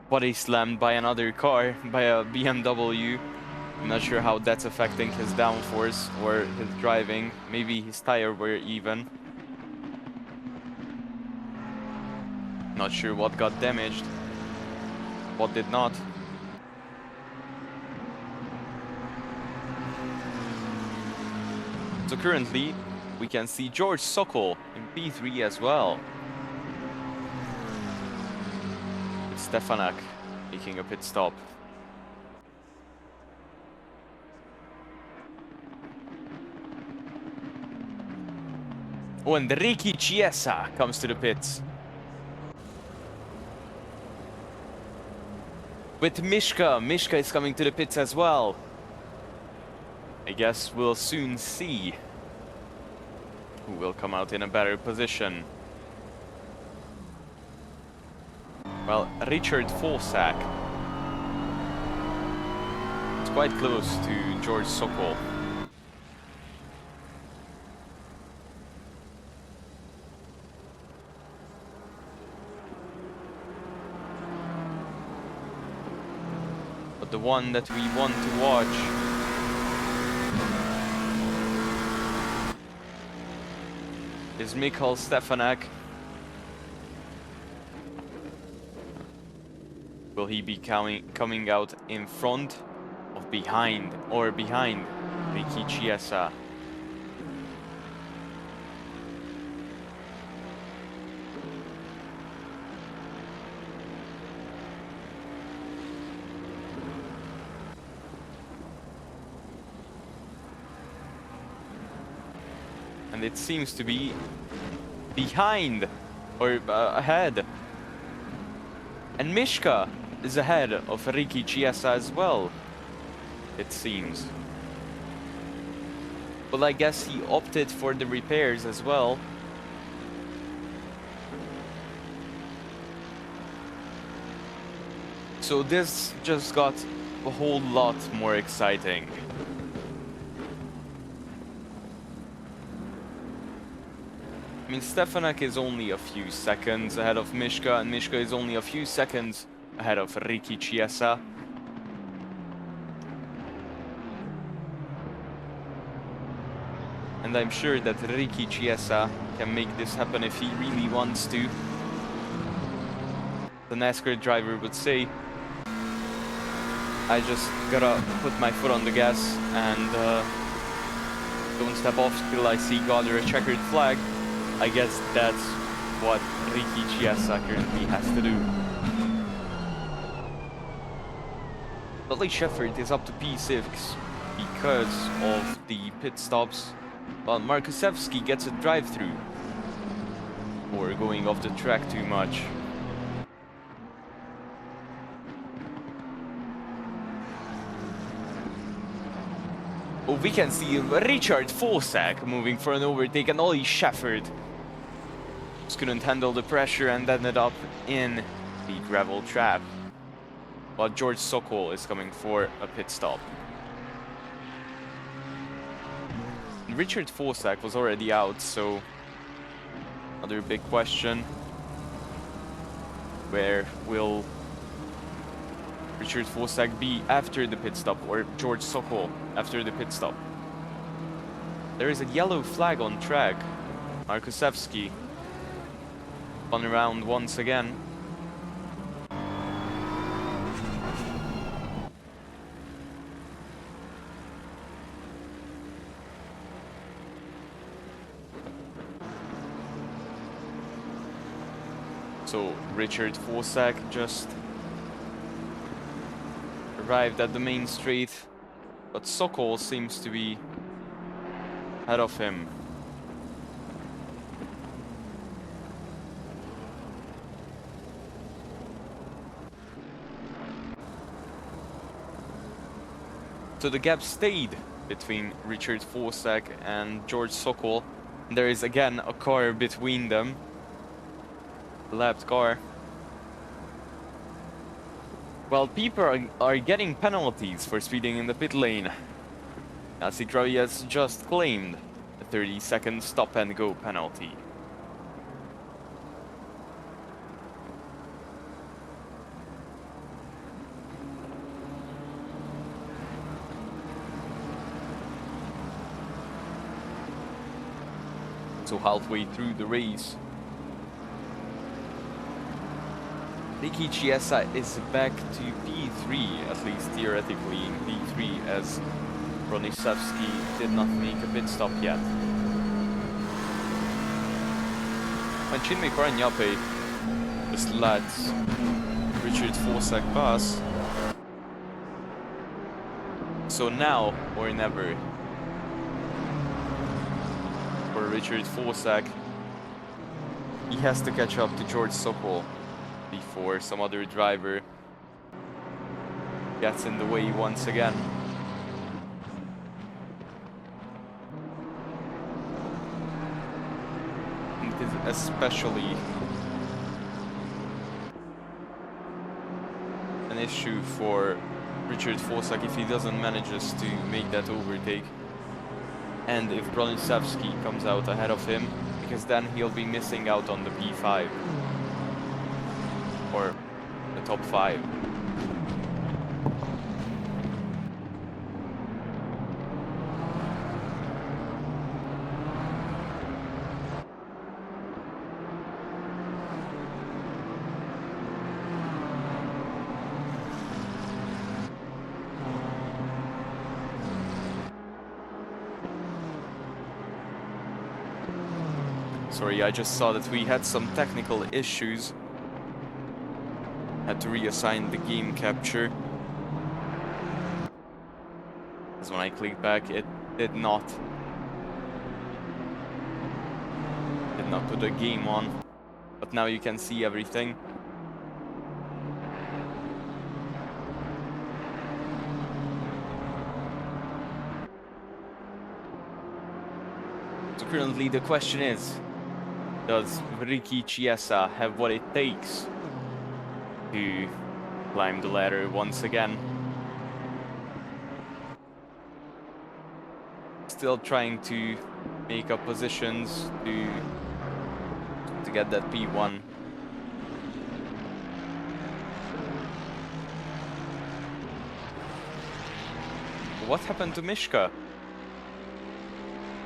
body slammed by another car, by a BMW. I'm not sure how that's affecting his downforce or his driving. Maybe his tire were even. Not sure what got damaged, what did not. So currently, we can see George Sokol in P3 as well. With Stefanak making a pit stop. Oh, and Ricky Chiesa comes to the pits. With Mishka. Mishka is coming to the pits as well. I guess we'll soon see who will come out in a better position. Well, Richard Fosak. It's quite close to George Sokol. But the one that we want to watch is Mikhail Stefanak. Will he be coming out in front of behind Ricky Chiesa? And it seems to be behind or ahead. And Mishka is ahead of Ricky Chiesa as well, it seems. Well, I guess he opted for the repairs as well. So this just got a whole lot more exciting. I mean, Stefanak is only a few seconds ahead of Mishka, and Mishka is only a few seconds ahead of Ricky Chiesa. And I'm sure that Ricky Chiesa can make this happen if he really wants to. The NASCAR driver would say, I just gotta put my foot on the gas and Don't step off till I see God or a checkered flag. I guess that's what Ricky Chiesa currently has to do. Dudley Shefford is up to P6 because of the pit stops, while Markusevski gets a drive-through for going off the track too much. Oh, we can see Richard Fosak moving for an overtake, and Ollie Shefford just couldn't handle the pressure and ended up in the gravel trap, while George Sokol is coming for a pit stop. Richard Fosak was already out, so another big question: where will Richard Fosak be after the pit stop, or George Sokol after the pit stop? There is a yellow flag on track. Markusevski spun around once again. So Richard Fosak just arrived at the main straight, but Sokol seems to be ahead of him. So the gap stayed between Richard Fosak and George Sokol. There is again a car between them. The lapped car. Well, people are getting penalties for speeding in the pit lane. Nancy Kravi has just claimed a 30-second stop-and-go penalty. So halfway through the race, Ricky Chiesa is back to P3, at least theoretically in P3, as Broniszewski did not make a pit stop yet. And Chinmay Paranyape just lets Richard Fosak pass. So now or never for Richard Fosak. He has to catch up to George Sokol before some other driver gets in the way once again. It is especially an issue for Richard Fosak if he doesn't manage to make that overtake, and if Broniszewski comes out ahead of him, because then he'll be missing out on the P5 or the top 5. Sorry, I just saw that we had some technical issues. Had to reassign the game capture. Because when I clicked back, it did not put the game on. But now you can see everything. So currently the question is, does Ricky Chiesa have what it takes to climb the ladder once again? Still trying to make up positions to get that P1. What happened to Mishka?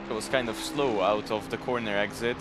It was kind of slow out of the corner exit.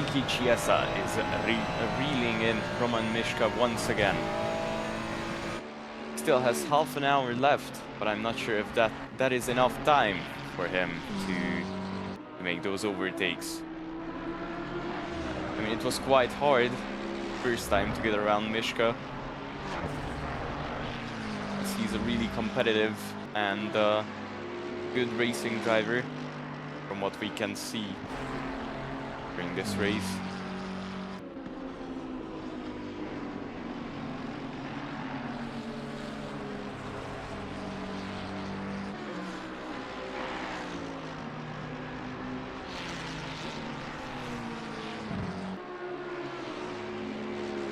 Ricky Chiesa is reeling in Roman Mishka once again. Still has half an hour left, but I'm not sure if that is enough time for him to make those overtakes. I mean, it was quite hard first time to get around Mishka. He's a really competitive and good racing driver from what we can see during this race.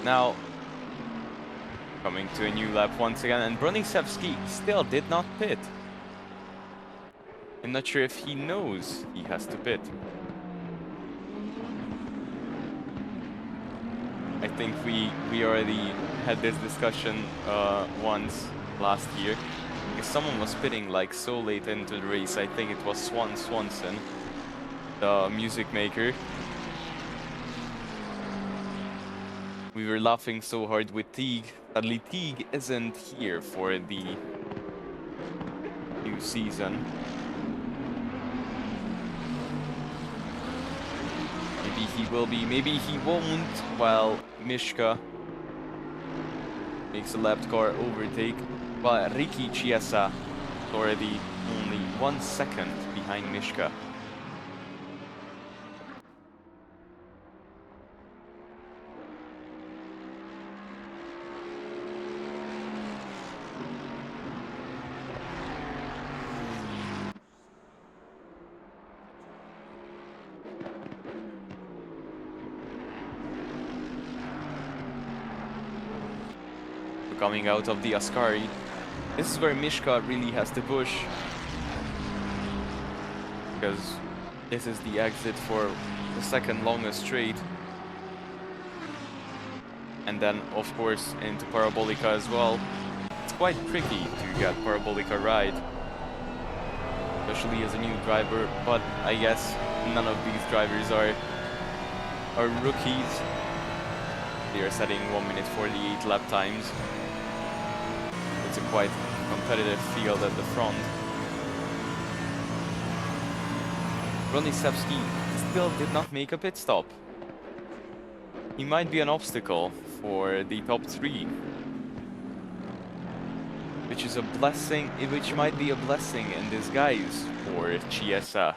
Now, coming to a new lap once again, and Bronisevski still did not pit. I'm not sure if he knows he has to pit. I think we already had this discussion once last year, because someone was pitting like so late into the race. I think it was Swanson, the music maker. We were laughing so hard with Teague. Sadly, Teague isn't here for the new season. Maybe he will be, maybe he won't, while Mishka makes a lapped car overtake. While Ricky Chiesa is already only 1 second behind Mishka. Coming out of the Ascari. This is where Mishka really has to push, because this is the exit for the second longest straight. And then, of course, into Parabolica as well. It's quite tricky to get Parabolica right, especially as a new driver, but I guess none of these drivers are rookies. They are setting 1 minute 48 lap times. It's a quite competitive field at the front. Bronisevski still did not make a pit stop. He might be an obstacle for the top 3, which is a blessing, which might be a blessing in disguise for Chiesa.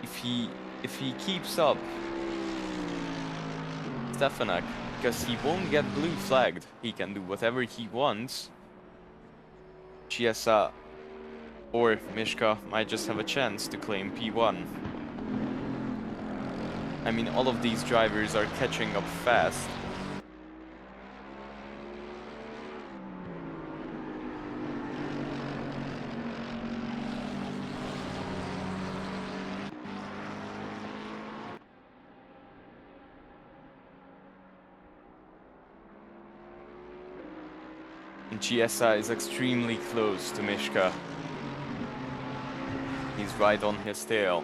If he keeps up Stefanak, because he won't get blue flagged, he can do whatever he wants. Chiesa or Mishka might just have a chance to claim P1. I mean, all of these drivers are catching up fast. And Chiesa is extremely close to Mishka. He's right on his tail.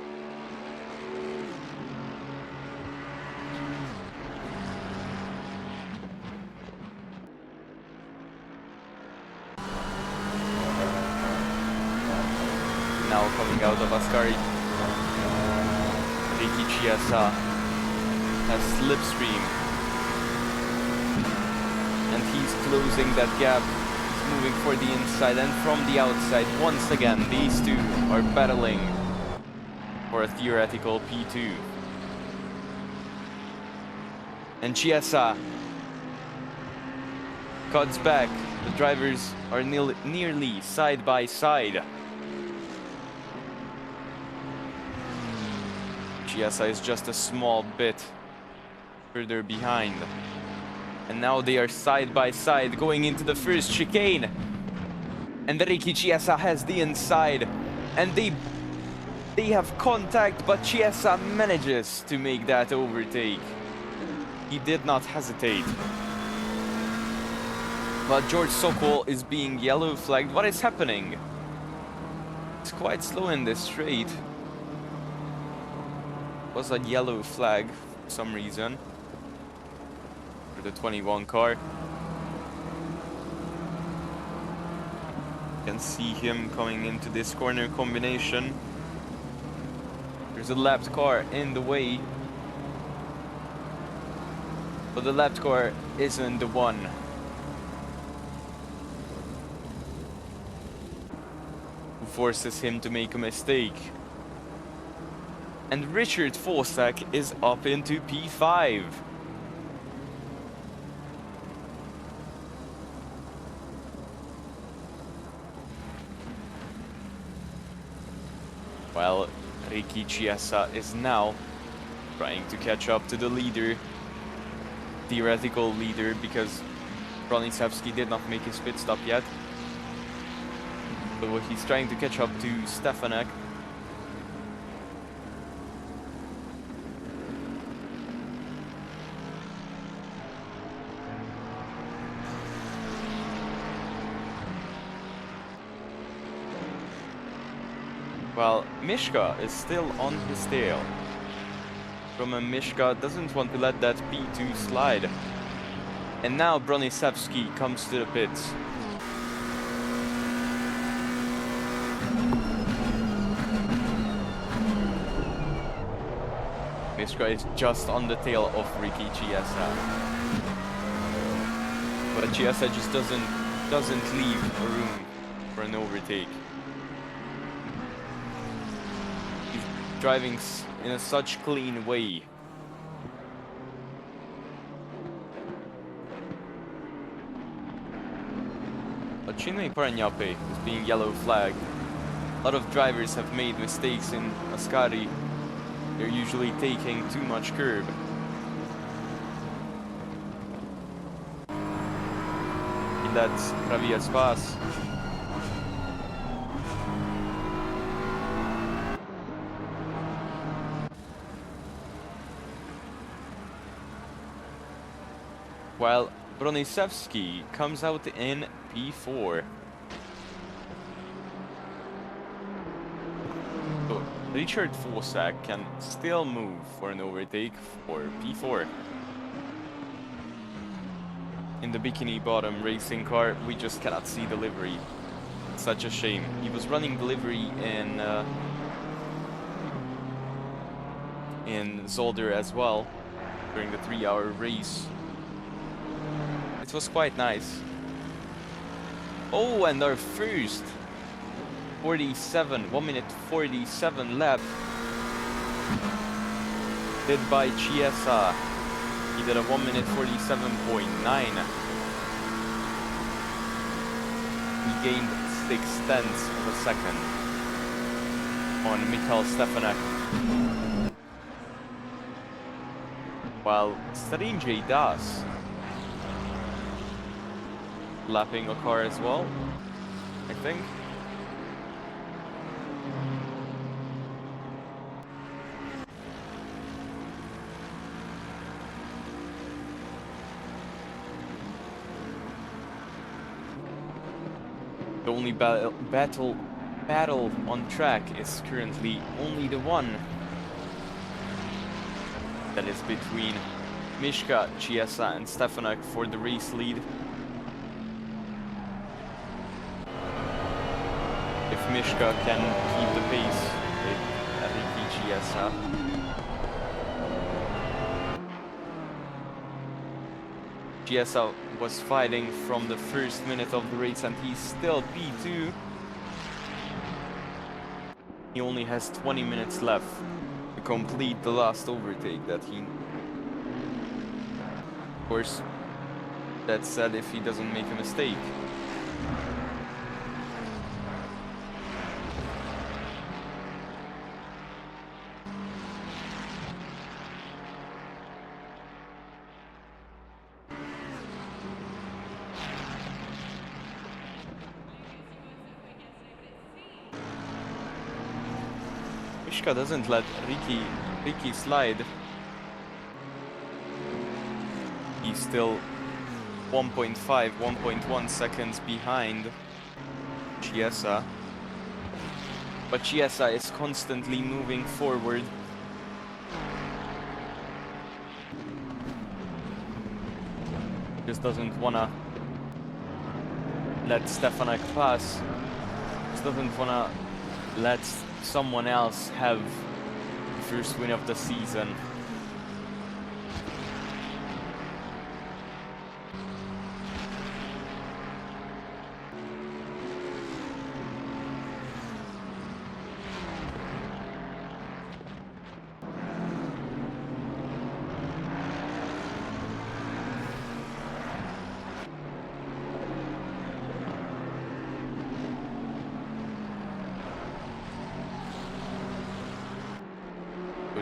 Now coming out of Ascari, Ricky Chiesa has slipstream. And he's closing that gap. He's moving for the inside and from the outside. Once again, these two are battling for a theoretical P2. And Chiesa cuts back. The drivers are nearly side by side. Chiesa is just a small bit further behind. And now they are side by side going into the first chicane. And Ricky Chiesa has the inside. And they have contact, but Chiesa manages to make that overtake. He did not hesitate. But George Sokol is being yellow flagged. What is happening? It's quite slow in this straight. was a yellow flag for some reason for the 21 car. You can see him coming into this corner combination. There's a lapped car in the way, but the lapped car isn't the one. Who forces him to make a mistake. And Richard Forsack is up into P5. While Ricky Chiesa is now trying to catch up to the leader, theoretical leader, because Broniszewski did not make his pit stop yet. So he's trying to catch up to Stefanek. While Mishka is still on his tail. Roman Mishka doesn't want to let that P2 slide. And now Broniszewski comes to the pits. Mishka is just on the tail of Ricky Chiesa. But Chiesa just doesn't leave a room for an overtake. Driving in a such clean way. But Chinmay Paranyape is being yellow flagged. A lot of drivers have made mistakes in Ascari. They're usually taking too much curb. He lets Travias pass. While Broniszewski comes out in P4. So Richard Forsack can still move for an overtake for P4. In the Bikini Bottom racing car, we just cannot see the livery. It's such a shame. He was running the livery in Zolder as well during the 3-hour race. It was quite nice. Oh, and our first 1 minute 47 lap did by Chiesa. He did a 1 minute 47.9. He gained 0.6 of a second on Mikhail Stefanek. While Starinjay Das lapping a car as well, I think. The only battle on track is currently only the one that is between Mishka, Chiesa and Stefanek for the race lead. If Mishka can keep the pace with Ricky Chiesa. Chiesa was fighting from the first minute of the race and he's still P2. He only has 20 minutes left to complete the last overtake that he... Of course, that said, if he doesn't make a mistake. Mishka doesn't let Ricky slide. He's still 1.5, 1.1 seconds behind Chiesa. But Chiesa is constantly moving forward. Just doesn't wanna let Stefanek pass. Just doesn't wanna let someone else have the first win of the season.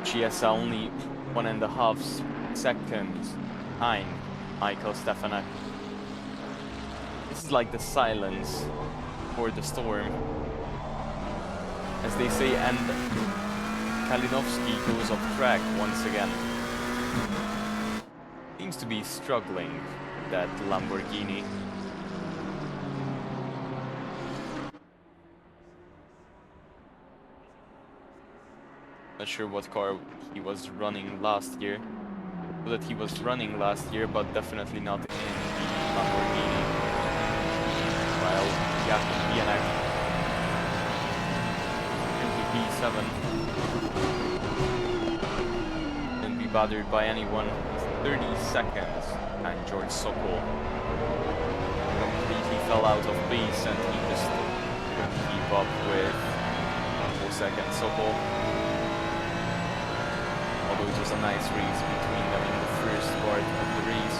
Chiesa only 1.5 seconds behind Michael Stefanek. This is like the silence for the storm, as they say, and Kalinowski goes off track once again. Seems to be struggling with that Lamborghini. Not sure what car he was running last year. So that he was running last year, but definitely not in the Lamborghini. While Jakub Bienek in the P7 didn't be bothered by anyone. 30 seconds, and George Sokol completely fell out of pace, and he just couldn't keep up with 4 seconds Sokol. Although it was a nice race between them in the first part of the race.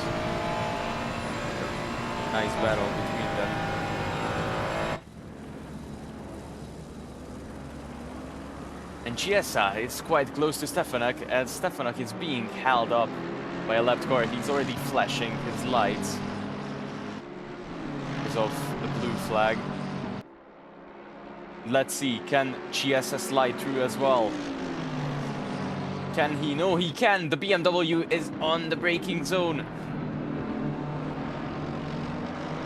Nice battle between them. And Chiesa is quite close to Stefanek, as Stefanek is being held up by a left car. He's already flashing his lights because of the blue flag. Let's see, can Chiesa slide through as well? Can he? No, he can. The BMW is on the braking zone.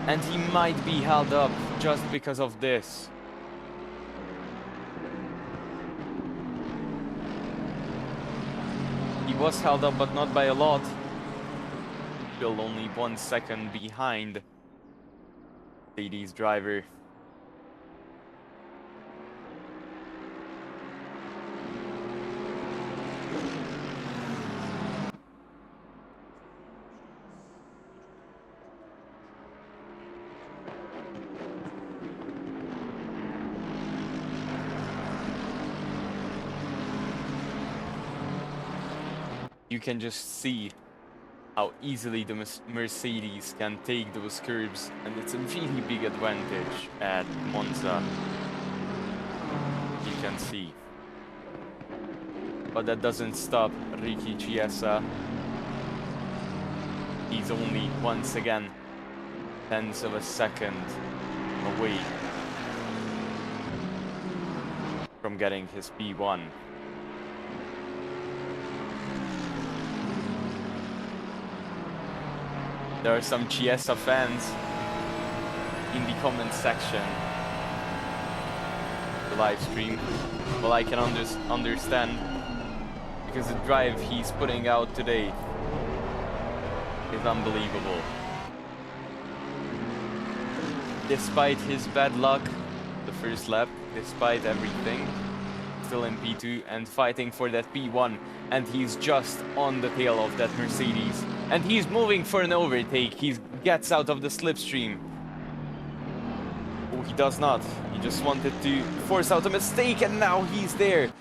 And he might be held up just because of this. He was held up, but not by a lot. Still only 1 second behind Mercedes driver. You can just see how easily the Mercedes can take those curbs, and it's a really big advantage at Monza. You can see. But that doesn't stop Ricky Chiesa. He's only, once again, tenths of a second away from getting his P1. There are some Chiesa fans in the comment section, the live stream. Well, I can understand, because the drive he's putting out today is unbelievable. Despite his bad luck, the first lap, despite everything, still in P2 and fighting for that P1, and he's just on the tail of that Mercedes. And he's moving for an overtake. He gets out of the slipstream. Oh, he does not. He just wanted to force out a mistake, and now he's there.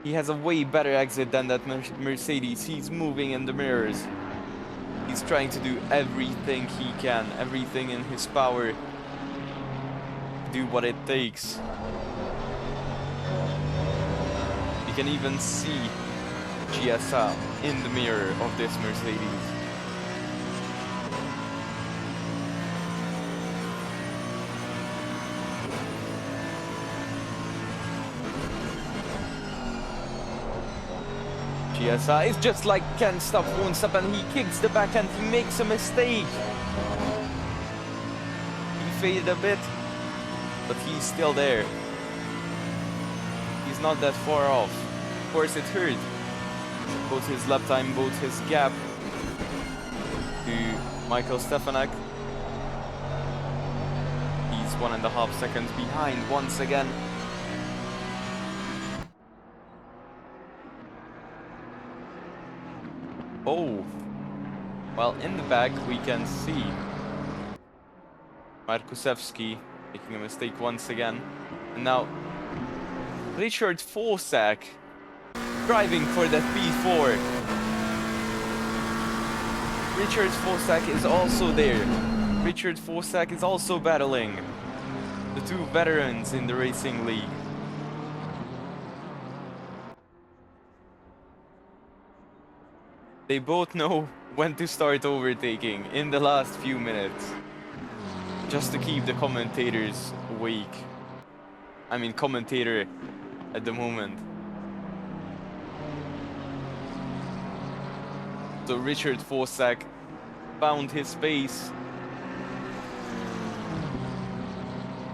He has a way better exit than that Mercedes. He's moving in the mirrors. He's trying to do everything he can, everything in his power, do what it takes. You can even see Chiesa in the mirror of this Mercedes. Chiesa is just like can't stop, won't stop, and he kicks the back and he makes a mistake. He faded a bit, but he's still there. He's not that far off. Of course it hurt. Both his lap time, both his gap to Michael Stefanek. He's 1.5 seconds behind once again. Oh, well, in the back we can see Markusewski making a mistake once again. And now Richard Fosak driving for that P4. Richard Fosak is also there. Richard Fosak is also battling the two veterans in the racing league. They both know when to start overtaking in the last few minutes, just to keep the commentators awake. I mean, commentator at the moment. So Richard Fosak found his pace.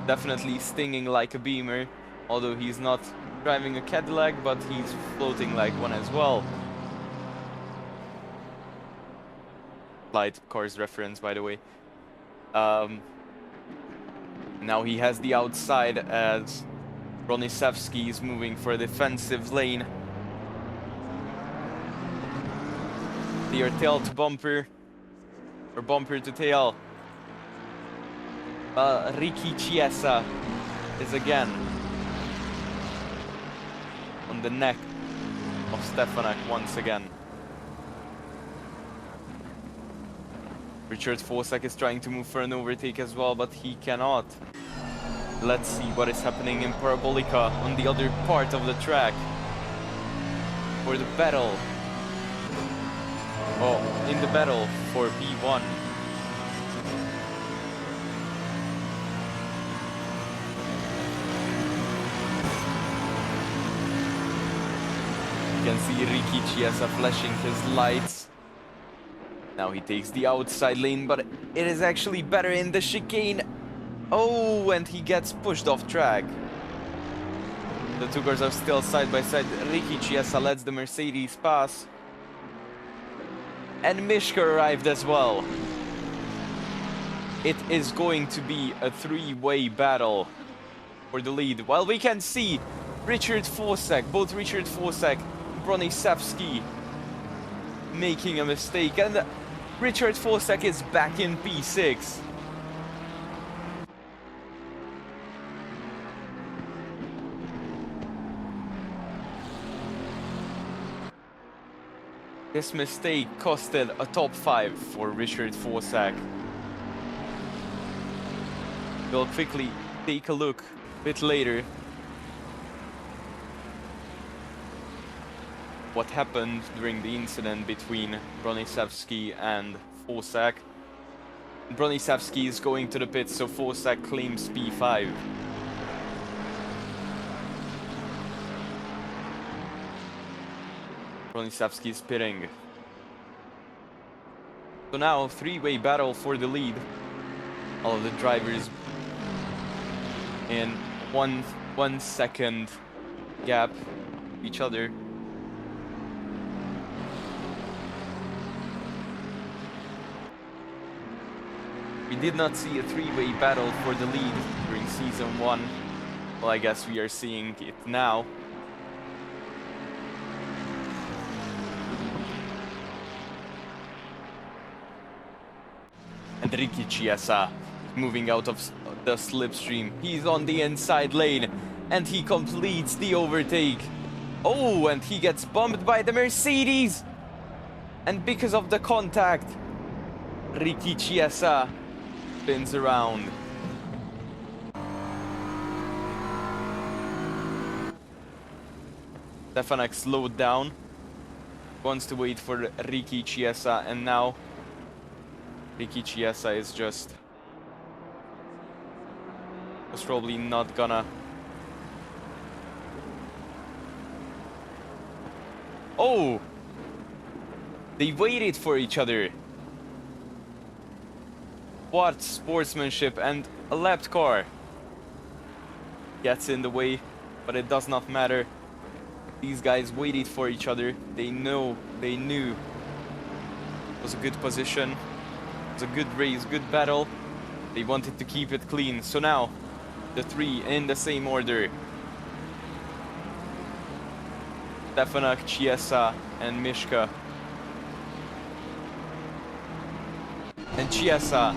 Definitely stinging like a Beamer, although he's not driving a Cadillac, but he's floating like one as well. Slight Cars reference, by the way. Now he has the outside as Broniszewski is moving for a defensive lane. They are tail to bumper, or bumper to tail. Ricky Chiesa is again on the neck of Stefanek once again. Richard Fosak is trying to move for an overtake as well, but he cannot. Let's see what is happening in Parabolica on the other part of the track for the battle. Oh, in the battle for P1. You can see Ricky Chiesa flashing his lights. Now he takes the outside lane, but it is actually better in the chicane. Oh, and he gets pushed off track. The two cars are still side by side. Ricky Chiesa lets the Mercedes pass. And Mishka arrived as well. It is going to be a three-way battle for the lead. While we can see Richard Fosak, both Richard Fosak and Broniszewski making a mistake. And Richard Fosak is back in P6. This mistake costed a top 5 for Richard Fosak. We'll quickly take a look a bit later what happened during the incident between Broniszewski and Fosak. Broniszewski is going to the pits, so Fosak claims P5. Broniszewski is pitting. So now, three-way battle for the lead. All of the drivers in one second gap each other. We did not see a three-way battle for the lead during Season 1. Well, I guess we are seeing it now. And Ricky Chiesa moving out of the slipstream. He's on the inside lane and he completes the overtake. Oh, and he gets bumped by the Mercedes. And because of the contact, Ricky Chiesa spins around. Stefanek slowed down, wants to wait for Ricky Chiesa, and now Ricky Chiesa is just probably not gonna. Oh! They waited for each other. What sportsmanship, and a lapped car gets in the way, but it does not matter. These guys waited for each other. They knew it was a good position. It's a good race, good battle. They wanted to keep it clean. So now, the three in the same order. Stefanak, Chiesa, and Mishka. And Chiesa.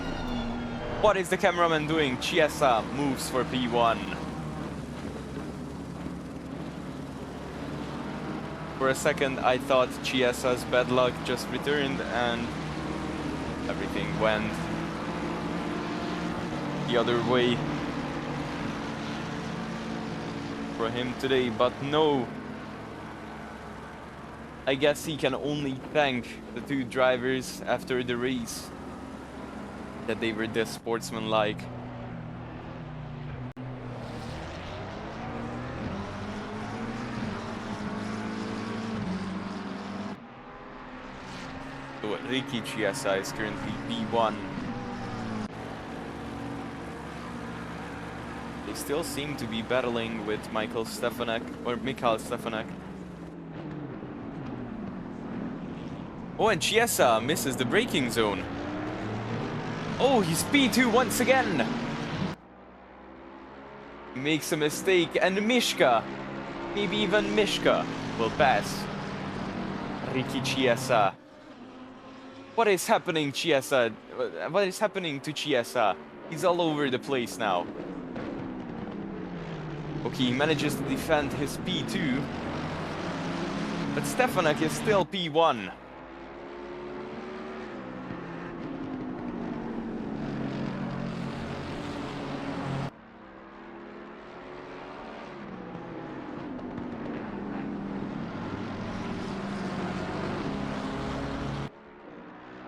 What is the cameraman doing? Chiesa moves for P1. For a second, I thought Chiesa's bad luck just returned and everything went the other way for him today, but no. I guess he can only thank the two drivers after the race that they were this sportsmanlike. So Ricky Chiesa is currently P1. They still seem to be battling with Mikhail Stefanak. Oh, and Chiesa misses the braking zone. Oh, he's P2 once again. He makes a mistake, and Mishka, maybe even Mishka, will pass Ricky Chiesa. What is happening, Chiesa? What is happening to Chiesa? He's all over the place now. Okay, he manages to defend his P2. But Stefanak is still P1.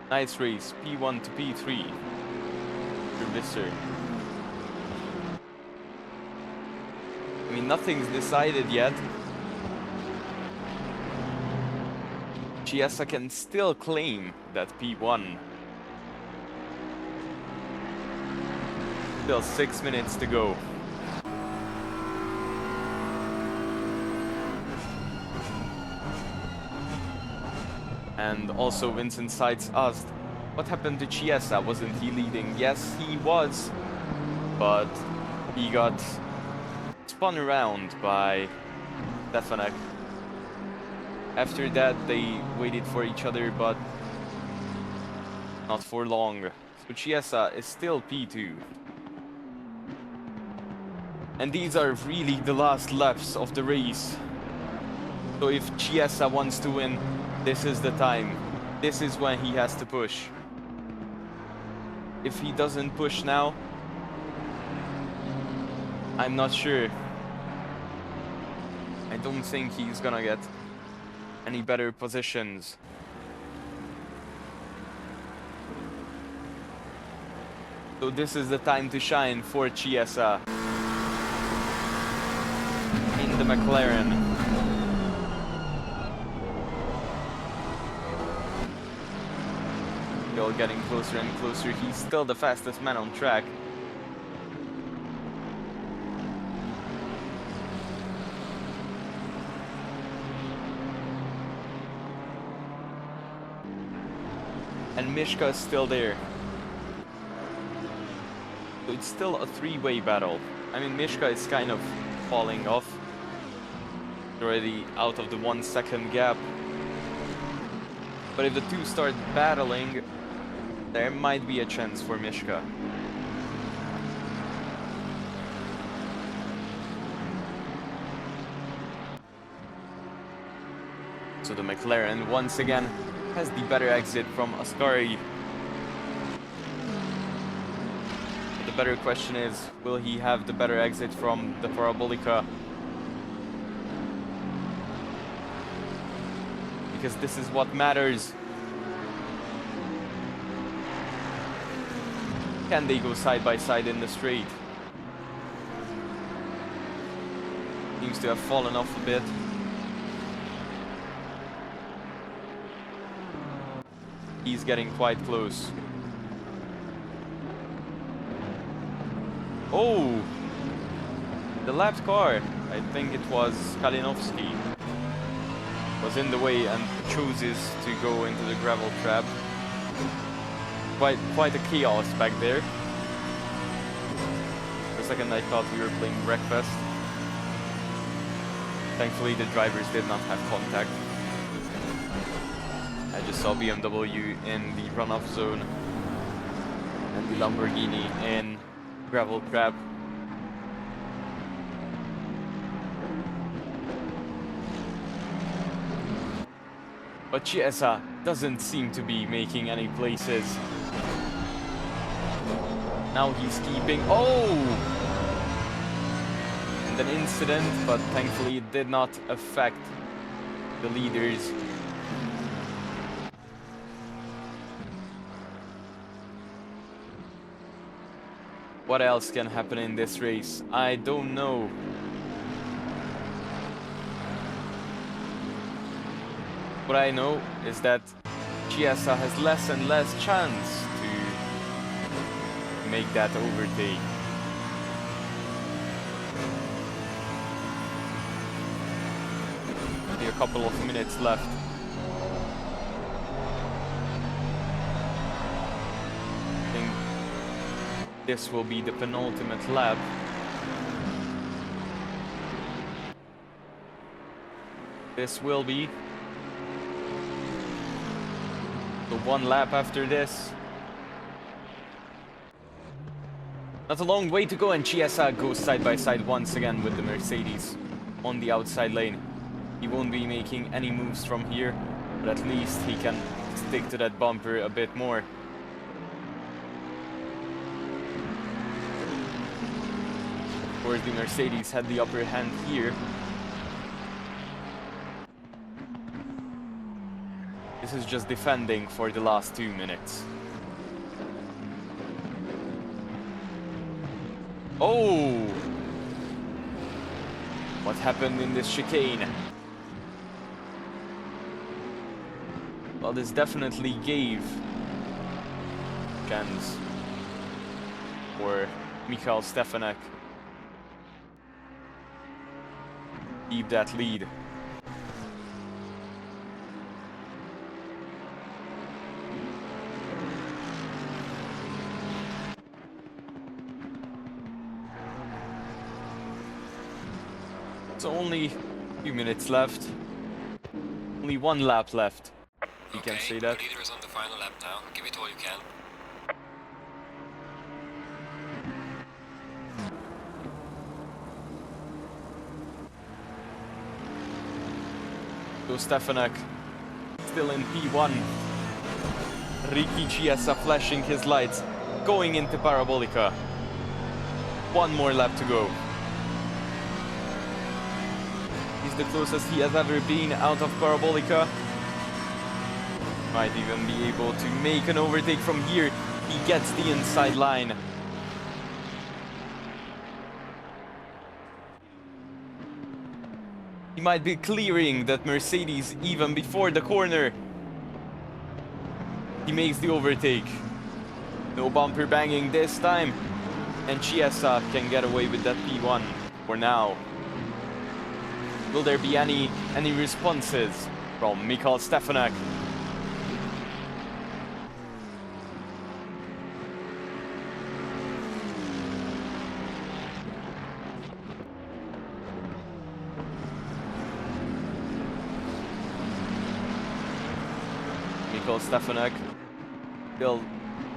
Nice race, P1 to P3. Visser. I mean, nothing's decided yet. Chiesa can still claim that P1. Still 6 minutes to go. And also Vincent Seitz asked, what happened to Chiesa? Wasn't he leading? Yes, he was, but he got spun around by Stefanak. After that, they waited for each other, but not for long. So Chiesa is still P2. And these are really the last laps of the race. So if Chiesa wants to win, this is the time. This is when he has to push. If he doesn't push now, I'm not sure. I don't think he's gonna get any better positions. So this is the time to shine for Chiesa in the McLaren. Still getting closer and closer. He's still the fastest man on track. And Mishka is still there. So it's still a three-way battle. I mean, Mishka is kind of falling off. Already out of the 1 second gap. But if the two start battling, there might be a chance for Mishka. So the McLaren once again has the better exit from Ascari. But the better question is, will he have the better exit from the Parabolica? Because this is what matters. Can they go side by side in the straight? Seems to have fallen off a bit. He's getting quite close. Oh! The lapped car, I think it was Kalinowski, was in the way and chooses to go into the gravel trap. quite a chaos back there. For a second I thought we were playing Wreckfest. Thankfully the drivers did not have contact. I just saw BMW in the runoff zone and the Lamborghini in gravel trap. But Chiesa doesn't seem to be making any places. Now he's keeping... Oh! And an incident, but thankfully it did not affect the leaders. What else can happen in this race? I don't know. What I know is that Chiesa has less and less chance to make that overtake. Only a couple of minutes left. I think this will be the penultimate lap. This will be the one lap after this. Not a long way to go, and Chiesa goes side by side once again with the Mercedes on the outside lane. He won't be making any moves from here, but at least he can stick to that bumper a bit more. Of course, the Mercedes had the upper hand here. This is just defending for the last 2 minutes. Oh! What happened in this chicane? Well, this definitely gave chance for Michael Stefanek keep that lead. So only a few minutes left. Only one lap left. You can say that. The leader is on the final lap now. Give it all you can. So Stefanek still in P1. Ricky Chiesa flashing his lights, going into Parabolica. One more lap to go. He's the closest he has ever been out of Parabolica. Might even be able to make an overtake from here. He gets the inside line. He might be clearing that Mercedes even before the corner. He makes the overtake. No bumper banging this time. And Chiesa can get away with that P1 for now. Will there be any responses from Michael Stefanek? Michael Stefanek still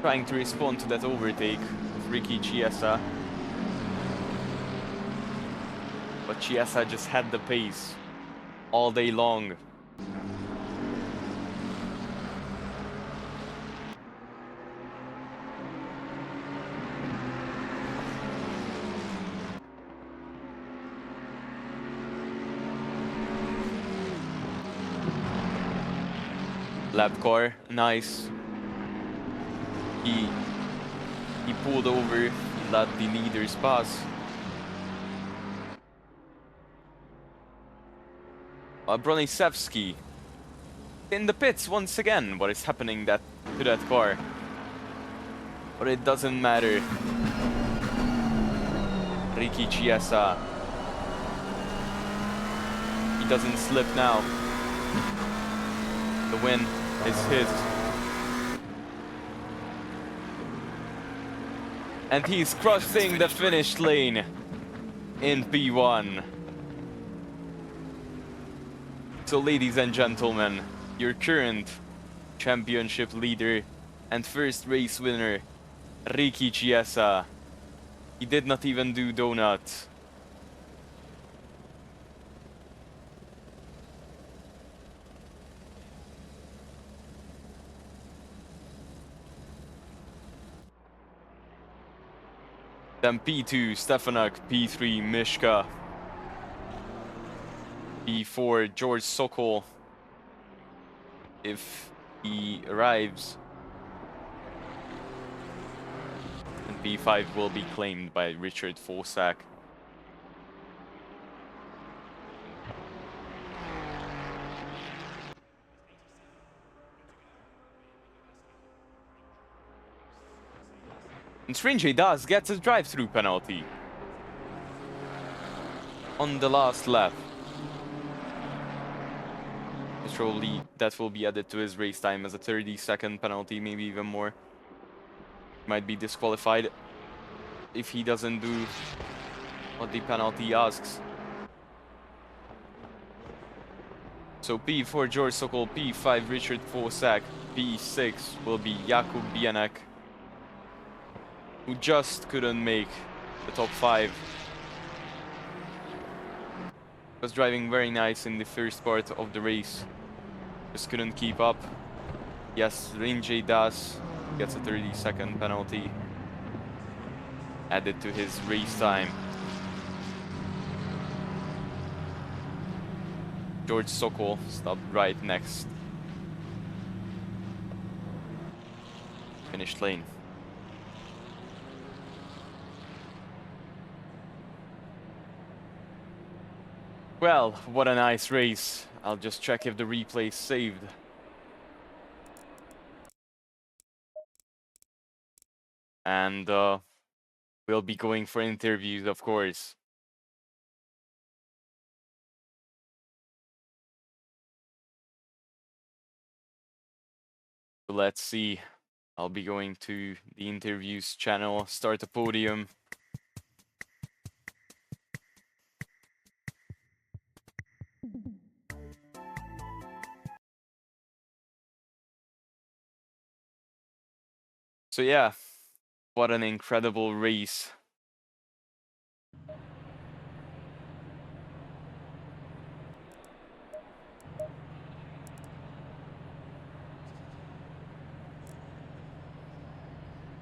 trying to respond to that overtake of Ricky Chiesa. But Chiesa just had the pace all day long. Lap car, nice. He pulled over, he let the leaders pass. Bronisevsky in the pits once again. What is happening to that car? But it doesn't matter. Ricky Chiesa. He doesn't slip now. The win is his. And he's crossing the finish lane in P1. So ladies and gentlemen, your current championship leader and first race winner, Ricky Chiesa. He did not even do donut. Then P2, Stefanak, P3, Mishka, P4, George Sokol, if he arrives. And P5 will be claimed by Richard Forsack. And Strange does gets a drive-through penalty on the last lap. Probably that will be added to his race time as a 30-second penalty, maybe even more. Might be disqualified if he doesn't do what the penalty asks. So P4 George Sokol, P5 Richard Forsack, P6 will be Jakub Bienek, who just couldn't make the top 5. Was driving very nice in the first part of the race, just couldn't keep up. Yes, Rinjay Das gets a 30-second penalty added to his race time. George Sokol stopped right next. Finish lane. Well, what a nice race. I'll just check if the replay's saved. And we'll be going for interviews, of course. So let's see. I'll be going to the interviews channel, start a podium. So yeah, what an incredible race.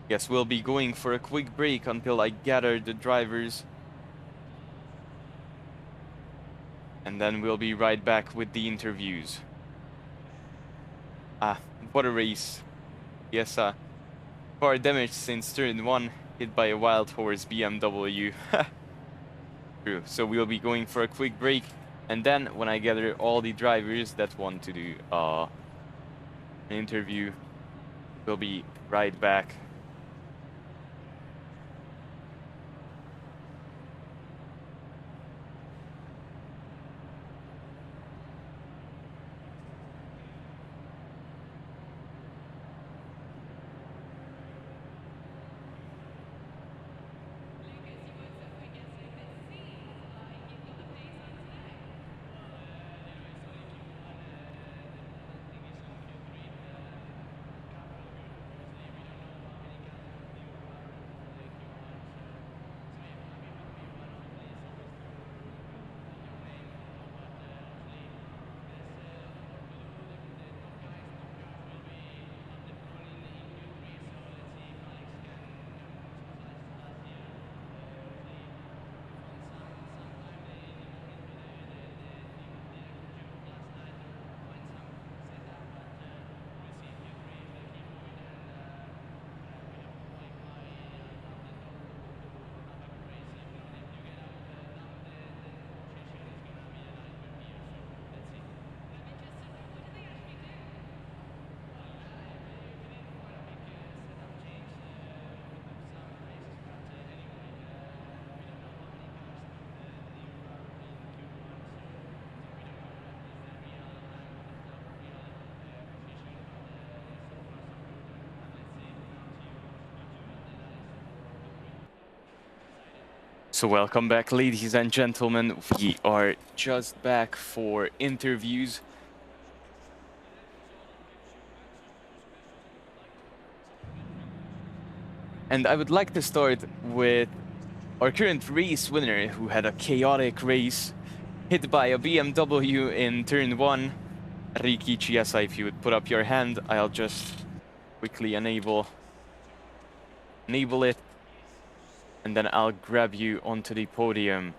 Guess we'll be going for a quick break until I gather the drivers. And then we'll be right back with the interviews. Ah, what a race. Yes, car damaged since turn 1, hit by a wild horse BMW. True. So we'll be going for a quick break, and then when I gather all the drivers that want to do an interview, we'll be right back. So welcome back, ladies and gentlemen. We are just back for interviews. And I would like to start with our current race winner who had a chaotic race, hit by a BMW in turn 1. Riki Chiesa, if you would put up your hand, I'll just quickly enable it, and then I'll grab you onto the podium.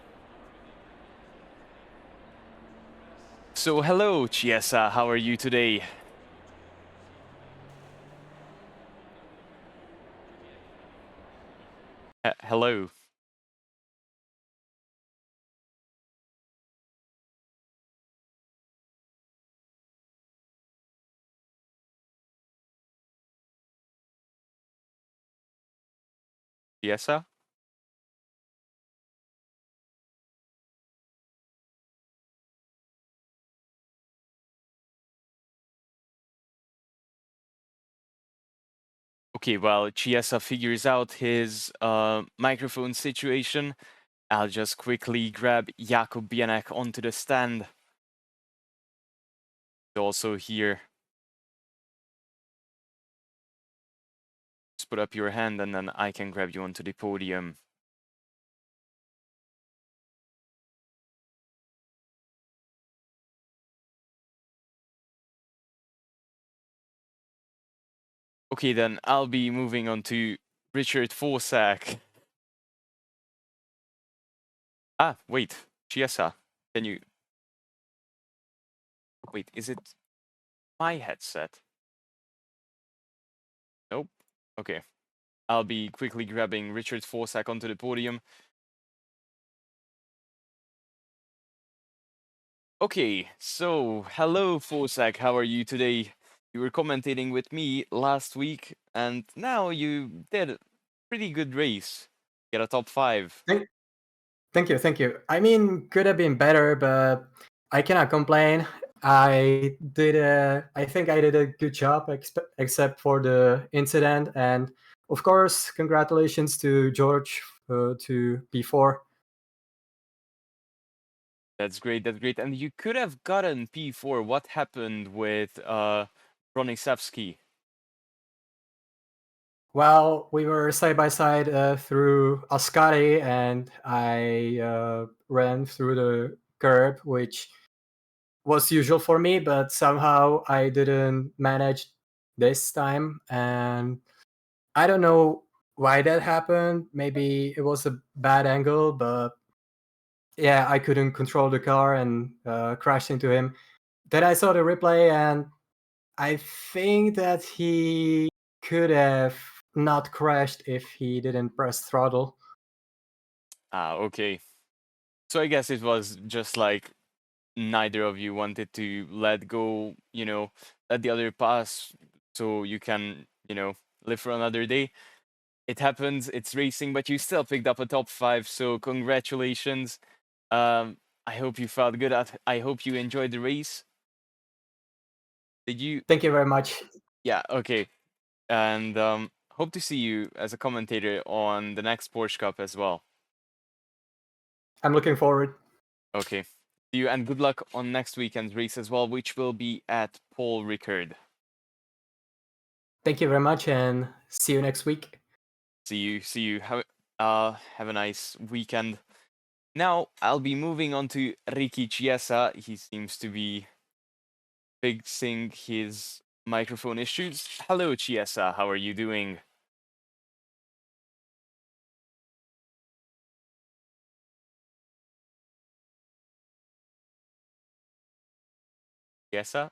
So hello, Chiesa, how are you today? Hello. Chiesa? Okay, while Chiesa figures out his microphone situation, I'll just quickly grab Jakub Bienek onto the stand. Also here. Just put up your hand and then I can grab you onto the podium. Okay, then I'll be moving on to Richard Forsak. Ah, wait, Chiesa, can you... Wait, is it my headset? Nope. Okay. I'll be quickly grabbing Richard Forsak onto the podium. Okay, so hello Forsak, how are you today? You were commentating with me last week, and now you did a pretty good race. Get a top 5. Thank you. I mean, could have been better, but I cannot complain. I think I did a good job, except for the incident. And of course, congratulations to George to P4. That's great, that's great. And you could have gotten P4. What happened with Bronisevsky? Well, we were side by side through Ascari, and I ran through the curb, which was usual for me, but somehow I didn't manage this time. And I don't know why that happened. Maybe it was a bad angle, but yeah, I couldn't control the car and crashed into him. Then I saw the replay, and I think that he could have not crashed if he didn't press throttle. Ah, okay. So I guess it was just like neither of you wanted to let go, let the other pass so you can, live for another day. It happens, it's racing, but you still picked up a top 5, so congratulations. I hope you felt good. I hope you enjoyed the race. Did you? Thank you very much. Yeah, okay. And hope to see you as a commentator on the next Porsche Cup as well. I'm looking forward. Okay. See you, and good luck on next weekend's race as well, which will be at Paul Ricard. Thank you very much, and see you next week. See you. Have a nice weekend. Now I'll be moving on to Ricky Chiesa. He seems to be fixing his microphone issues. Hello, Chiesa. How are you doing? Chiesa?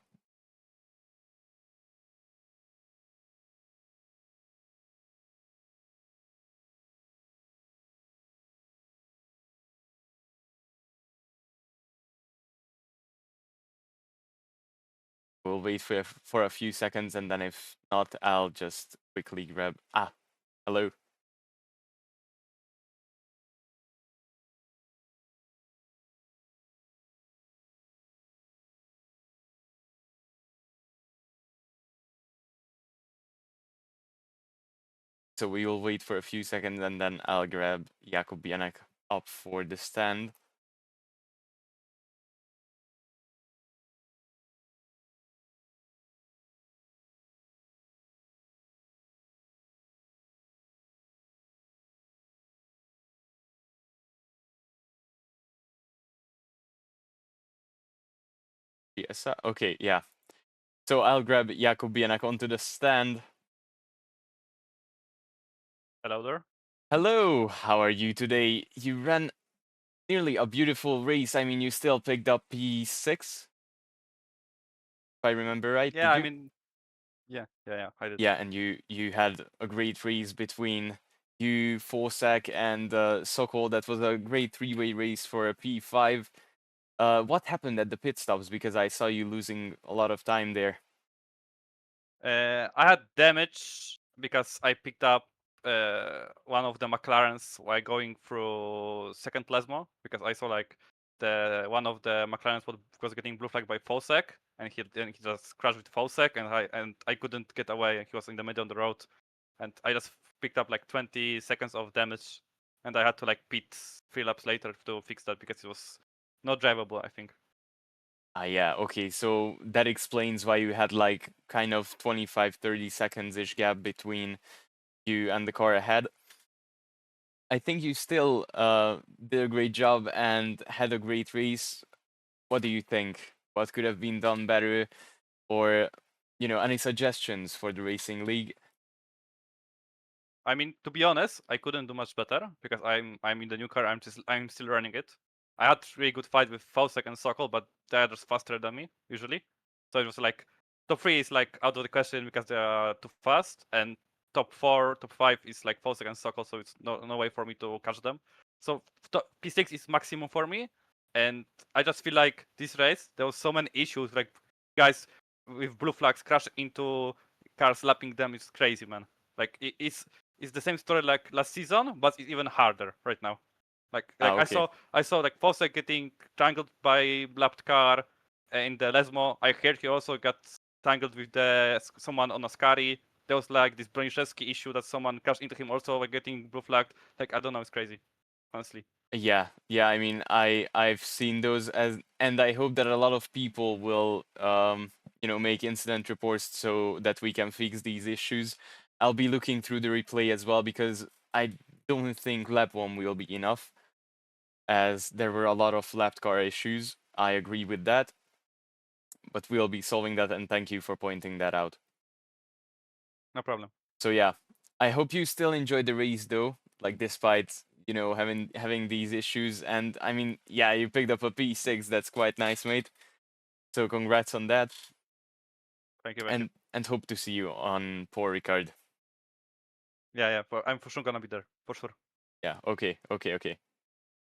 We'll wait for a few seconds, and then if not, I'll just quickly grab... Ah, hello. So we will wait for a few seconds, and then I'll grab Jakub Bienek. up for the stand. Yes, okay, yeah. So I'll grab Jakubianak onto the stand. Hello there. Hello, how are you today? You ran nearly a beautiful race. I mean, you still picked up P6, if I remember right. Yeah, Did I you? mean, yeah, I did. Yeah, and you had a great race between you, Forsak, and Sokol. That was a great three-way race for a P5. What happened at the pit stops? Because I saw you losing a lot of time there. I had damage because I picked up one of the McLarens while going through second plasma because I saw like the one of the McLarens was getting blue flagged by Fosek and he just crashed with Fosek and I couldn't get away and he was in the middle of the road and I just picked up like 20 seconds of damage and I had to like pit 3 laps later to fix that because it was not drivable, I think. Yeah, okay, so that explains why you had like kind of 25-30 seconds-ish gap between you and the car ahead. I think you still did a great job and had a great race. What do you think? What could have been done better? Or, any suggestions for the racing league? I mean, to be honest, I couldn't do much better because I'm in the new car. I'm still running it. I had really good fight with Faustek and Sokol, but they're just faster than me usually. So it was like top 3 is like out of the question because they are too fast, and top 4, top 5 is like Faustek and Sokol, so it's no way for me to catch them. So P6 is maximum for me, and I just feel like this race there was so many issues like guys with blue flags crash into cars lapping them. It's crazy, man. Like it's the same story like last season, but it's even harder right now. Like Okay. I saw like Fosek getting tangled by lapped car in the Lesmo. I heard he also got tangled with someone on Ascari. There was like this Broniszewski issue that someone crashed into him also like getting blue flagged. Like I don't know, it's crazy, honestly. Yeah, I mean, I've seen those and I hope that a lot of people will make incident reports so that we can fix these issues. I'll be looking through the replay as well because I don't think lap 1 will be enough, as there were a lot of lapped car issues. I agree with that, but we'll be solving that, and thank you for pointing that out. No problem. So yeah, I hope you still enjoyed the race though, like despite having these issues. And I mean, yeah, you picked up a P6. That's quite nice, mate. So congrats on that, Thank you, thank you. and hope to see you on Poor Ricard. Yeah. I'm for sure gonna be there for sure. Yeah. Okay.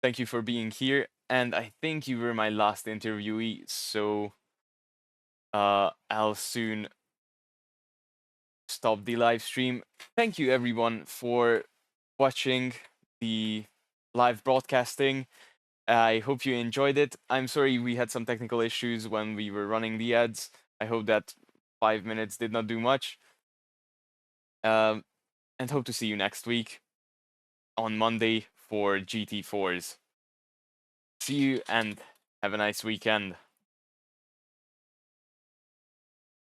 Thank you for being here, and I think you were my last interviewee. So I'll soon stop the live stream. Thank you everyone for watching the live broadcasting. I hope you enjoyed it. I'm sorry we had some technical issues when we were running the ads. I hope that 5 minutes did not do much. And hope to see you next week on Monday for GT4s. See you and have a nice weekend.